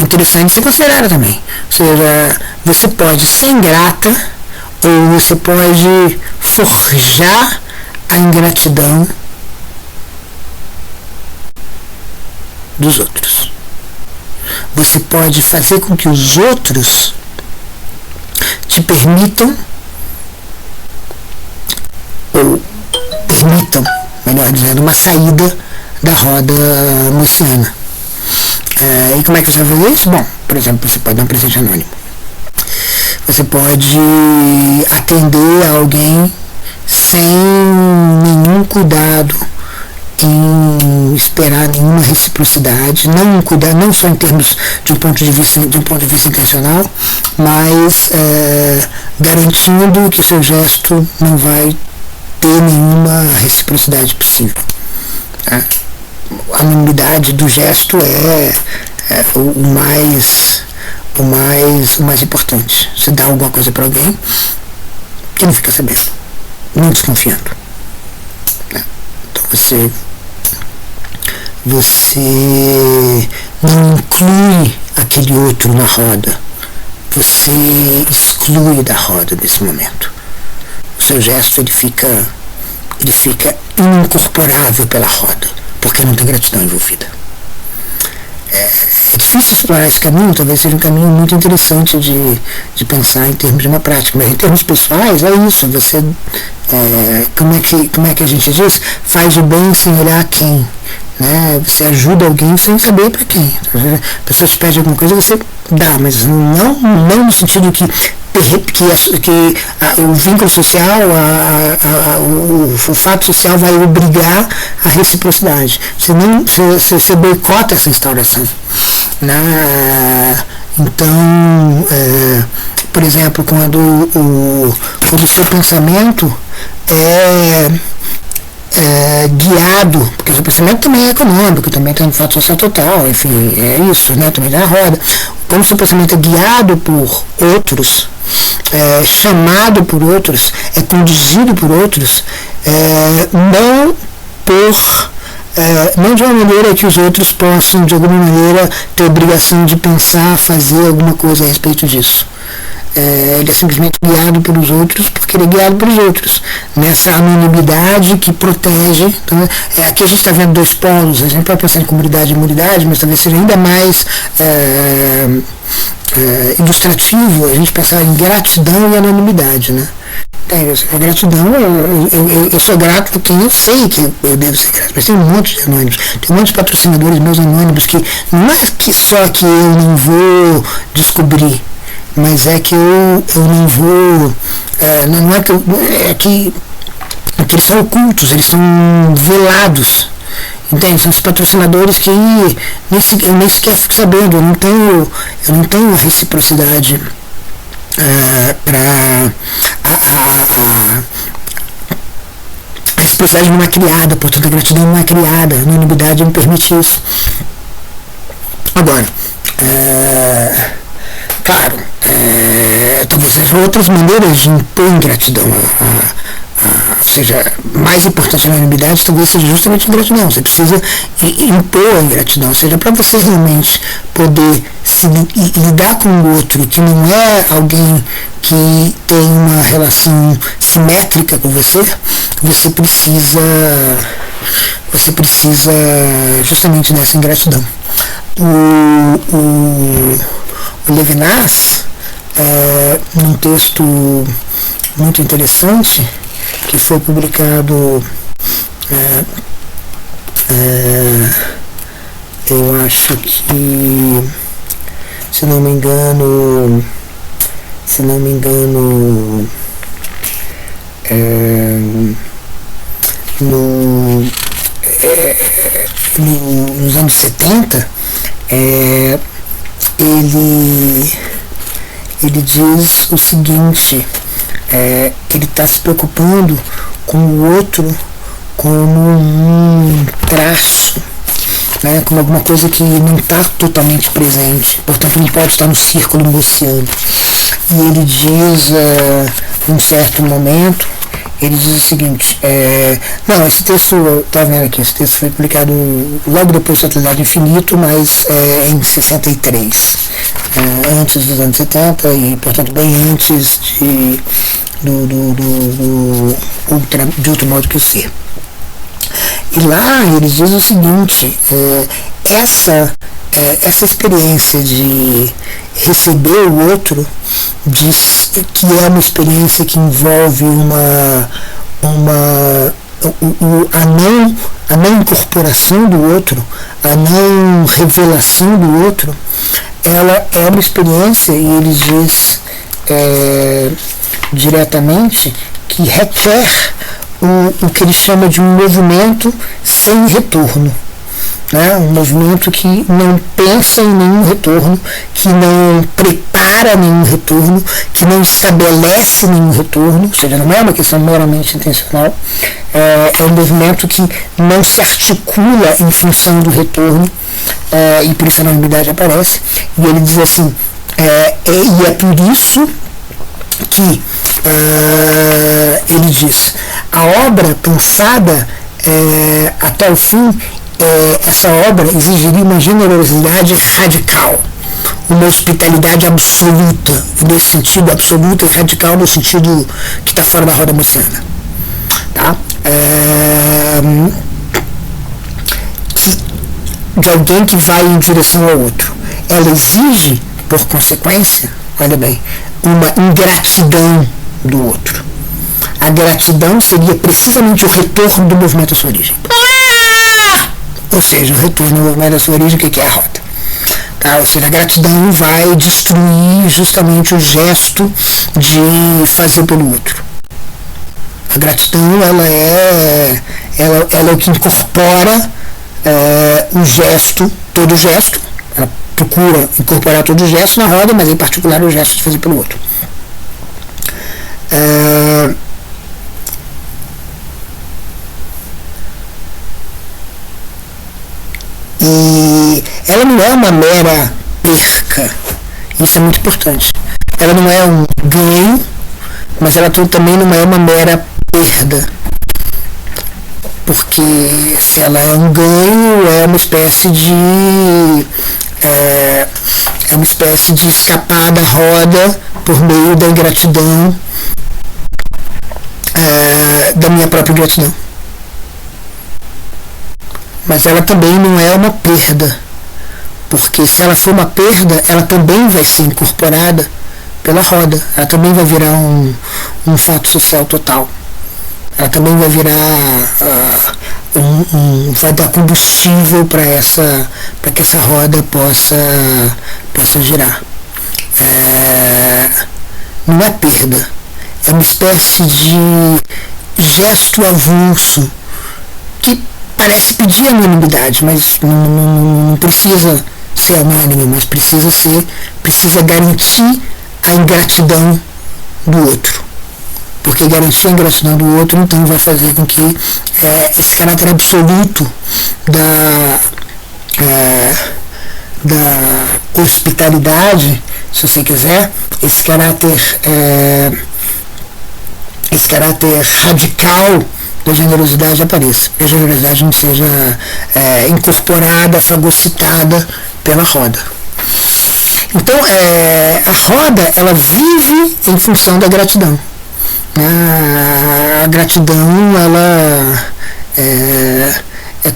[SPEAKER 1] interessante de ser considerada também. Ou seja, você pode ser ingrata ou você pode forjar a ingratidão dos outros. Você pode fazer com que os outros te permitam, melhor dizendo, uma saída da roda mociana. E como é que você vai fazer isso? Bom, por exemplo, você pode dar um presente anônimo. Você pode atender a alguém sem nenhum cuidado em esperar nenhuma reciprocidade, não só em termos de um ponto de vista intencional, mas garantindo que o seu gesto não vai ter nenhuma reciprocidade possível. A anonimidade do gesto é o mais importante. Você dá alguma coisa para alguém que não fica sabendo, não desconfiando. Então você não inclui aquele outro na roda, você exclui da roda nesse momento. O seu gesto ele fica inincorporável pela roda, porque não tem gratidão envolvida. É difícil explorar esse caminho, talvez seja um caminho muito interessante de pensar em termos de uma prática, mas em termos pessoais é isso, você, como é que a gente diz? Faz o bem sem olhar a quem, né? Você ajuda alguém sem saber para quem. A pessoa te pede alguma coisa, você dá, mas não no sentido que o vínculo social, o fato social vai obrigar a reciprocidade. Você boicota essa instauração. Então, por exemplo, quando o seu pensamento é guiado, porque o seu pensamento também é econômico, também tem um fato social total, enfim, é isso, né? Também dá a roda. Como o seu pensamento é guiado por outros, chamado por outros, é conduzido por outros, não de uma maneira que os outros possam, de alguma maneira, ter obrigação de pensar, fazer alguma coisa a respeito disso. Ele é simplesmente guiado pelos outros porque ele é guiado pelos outros, nessa anonimidade que protege. Então, aqui a gente está vendo dois polos, a gente pode pensar em comunidade e imunidade, mas talvez seja ainda mais ilustrativo a gente pensar em gratidão e anonimidade, né? A gratidão, eu sou grato a quem eu sei que eu devo ser grato, mas tem um monte de anônimos, tem um monte de patrocinadores meus anônimos que não é que só que eu não vou descobrir, mas é que eu não vou, não é que é que eles são ocultos, eles são velados, entende? São os patrocinadores que eu nem sequer fico sabendo, eu não tenho reciprocidade para a reciprocidade não é criada, portanto a gratidão não é criada, a anonimidade me permite isso. Agora, claro, talvez sejam outras maneiras de impor gratidão. Ou seja, mais importante na anonimidade talvez seja justamente a gratidão. Você precisa impor a gratidão, ou seja, para você realmente poder lidar com o outro, que não é alguém que tem uma relação simétrica com você, você precisa justamente dessa ingratidão. O Levinas, num texto muito interessante, que foi publicado, eu acho que, se não me engano, nos anos 70, ele diz o seguinte, ele está se preocupando com o outro como um traço, né, como alguma coisa que não está totalmente presente, portanto não pode estar no círculo gaussiano. E ele diz, num certo momento, ele diz o seguinte, não, esse texto, tá vendo aqui, esse texto foi publicado logo depois da Totalidade Infinito, mas em 63, antes dos anos 70 e, portanto, bem antes de outro modo que o ser. E lá ele diz o seguinte, essa experiência de receber o outro, diz que é uma experiência que envolve a não incorporação do outro, a não revelação do outro, ela é uma experiência, e ele diz diretamente, que requer o que ele chama de um movimento sem retorno. Né? Um movimento que não pensa em nenhum retorno, que não prepara nenhum retorno, que não estabelece nenhum retorno, ou seja, não é uma questão meramente intencional, é um movimento que não se articula em função do retorno, e por isso a anonimidade aparece. E ele diz assim, e é por isso que ele diz, a obra pensada até o fim, essa obra exigiria uma generosidade radical, uma hospitalidade absoluta, nesse sentido absoluta e radical, no sentido que está fora da roda mociana, tá? De alguém que vai em direção ao outro. Ela exige, por consequência, olha bem, uma ingratidão do outro. A gratidão seria precisamente o retorno do movimento à sua origem. Ou seja, o retorno ao movimento da sua origem, o que é a roda? Tá? Ou seja, a gratidão vai destruir justamente o gesto de fazer pelo outro. A gratidão, ela é o que incorpora o gesto, todo gesto. Ela procura incorporar todo o gesto na roda, mas em particular o gesto de fazer pelo outro. E ela não é uma mera perca, isso é muito importante. Ela não é um ganho, mas ela também não é uma mera perda, porque se ela é um ganho, é uma espécie de É uma espécie de escapar da roda por meio da ingratidão, da minha própria ingratidão. Mas ela também não é uma perda, porque se ela for uma perda, ela também vai ser incorporada pela roda, ela também vai virar um fato social total, ela também vai virar vai dar combustível para que essa roda possa girar. Não é perda, é uma espécie de gesto avulso que parece pedir anonimidade, mas não precisa ser anônimo, mas precisa garantir a ingratidão do outro. Porque garantir a ingratidão do outro, então, vai fazer com que esse caráter absoluto da hospitalidade, se você quiser, esse caráter radical da generosidade apareça, que a generosidade não seja incorporada, fagocitada pela roda. Então, a roda, ela vive em função da gratidão. A gratidão, ela é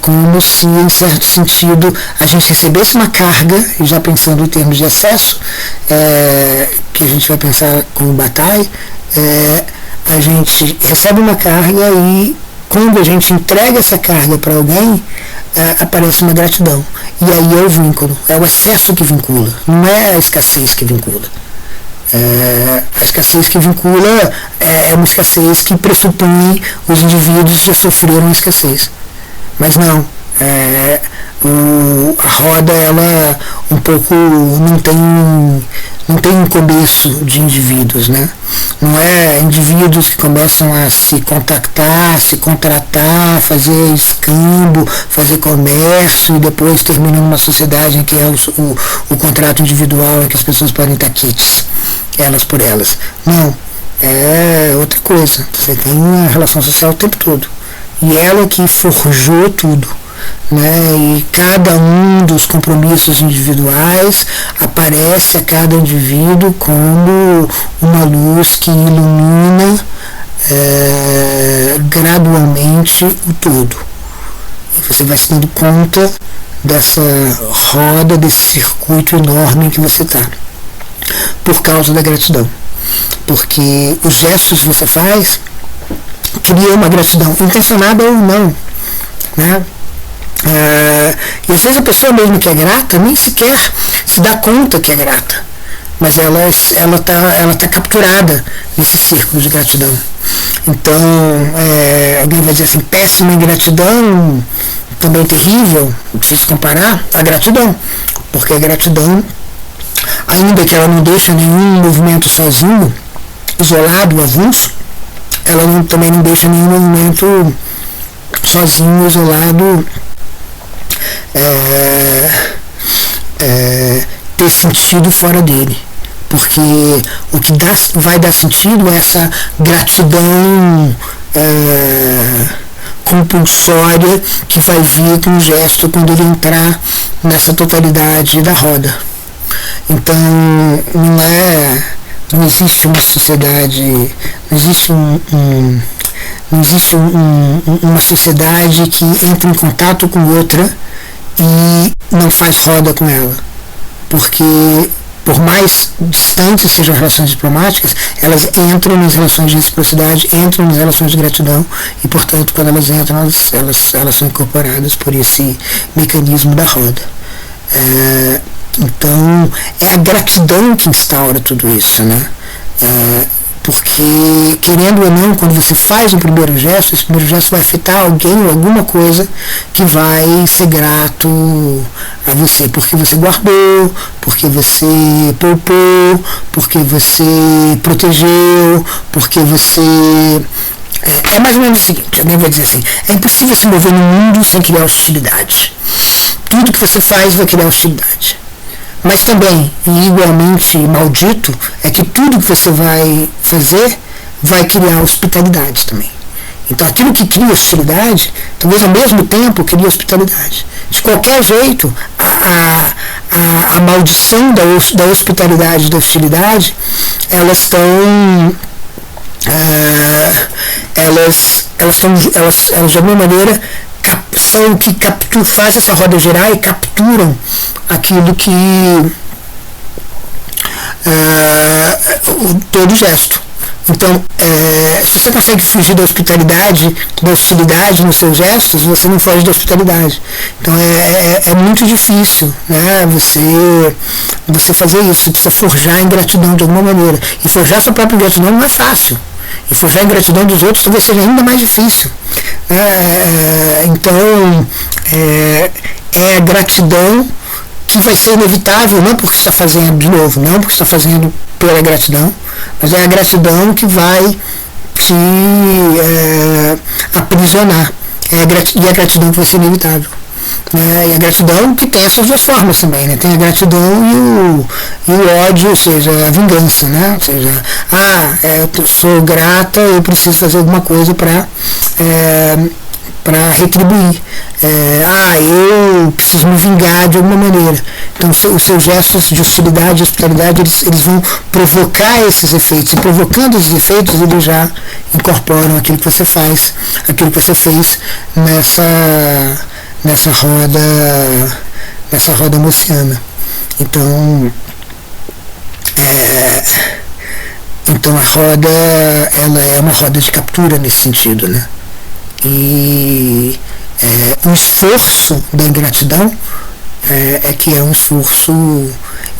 [SPEAKER 1] como se, em certo sentido, a gente recebesse uma carga, e já pensando em termos de excesso, que a gente vai pensar como Bataille, a gente recebe uma carga e quando a gente entrega essa carga para alguém, aparece uma gratidão. E aí é o vínculo, é o excesso que vincula, não é a escassez que vincula. A escassez que vincula é uma escassez que pressupõe os indivíduos já sofreram a escassez. Mas não, a roda, ela um pouco não tem um começo de indivíduos, né? Não é indivíduos que começam a se contactar, se contratar, fazer escambo, fazer comércio e depois termina numa sociedade em que é o contrato individual em que as pessoas podem estar quites, elas por elas. Não, é outra coisa. Você tem uma relação social o tempo todo. E ela que forjou tudo. Né? E cada um dos compromissos individuais aparece a cada indivíduo como uma luz que ilumina gradualmente o todo. E você vai se dando conta dessa roda, desse circuito enorme em que você está, por causa da gratidão. Porque os gestos que você faz criam uma gratidão, intencionada ou não, né? E às vezes a pessoa mesmo que é grata nem sequer se dá conta que é grata, mas ela tá capturada nesse círculo de gratidão. Então alguém vai dizer assim, péssima ingratidão, também terrível, não precisa comparar a gratidão, porque a gratidão, ainda que ela não deixa nenhum movimento sozinho, isolado, avulso, ela também não deixa nenhum movimento sozinho, isolado, ter sentido fora dele, porque o que vai dar sentido é essa gratidão compulsória que vai vir com o gesto quando ele entrar nessa totalidade da roda. Então não existe uma sociedade, não existe uma sociedade que entra em contato com outra e não faz roda com ela, porque por mais distantes sejam as relações diplomáticas, elas entram nas relações de reciprocidade, entram nas relações de gratidão e, portanto, quando elas entram, elas são incorporadas por esse mecanismo da roda. Então, é a gratidão que instaura tudo isso, né? Porque, querendo ou não, quando você faz o primeiro gesto, esse primeiro gesto vai afetar alguém ou alguma coisa que vai ser grato a você, porque você guardou, porque você poupou, porque você protegeu, porque você... É mais ou menos o seguinte, alguém vai dizer assim, é impossível se mover no mundo sem criar hostilidade. Tudo que você faz vai criar hostilidade. Mas também, e igualmente maldito, é que tudo que você vai fazer vai criar hospitalidade também. Então aquilo que cria hostilidade, talvez ao mesmo tempo cria hospitalidade. De qualquer jeito, a maldição da hospitalidade e da hostilidade, elas estão elas de alguma maneira são o que faz essa roda girar e capturam aquilo que todo gesto. Então, se você consegue fugir da hospitalidade, da hostilidade nos seus gestos, você não foge da hospitalidade. Então, é muito difícil, né, você fazer isso. Você precisa forjar em gratidão de alguma maneira. E forjar sua própria gratidão não é fácil. E forjar em gratidão dos outros talvez seja ainda mais difícil. Então, é a gratidão que vai ser inevitável, não porque está fazendo de novo, não porque está fazendo pela gratidão, mas é a gratidão que vai te aprisionar. E a gratidão que vai ser inevitável. E a gratidão que tem essas duas formas também, né? Tem a gratidão e o ódio, ou seja, a vingança, né? Ou seja, eu sou grata, eu preciso fazer alguma coisa para retribuir. Eu preciso me vingar de alguma maneira. Então os seus gestos de hostilidade e hospitalidade, eles vão provocar esses efeitos, e provocando esses efeitos, eles já incorporam aquilo que você faz, aquilo que você fez nessa roda mociana. Então a roda, ela é uma roda de captura nesse sentido, né? E o esforço da ingratidão que é um esforço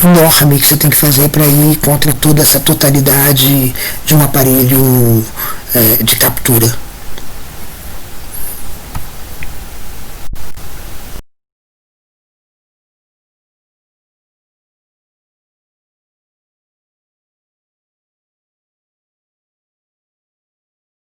[SPEAKER 1] enorme que você tem que fazer para ir contra toda essa totalidade de um aparelho de captura.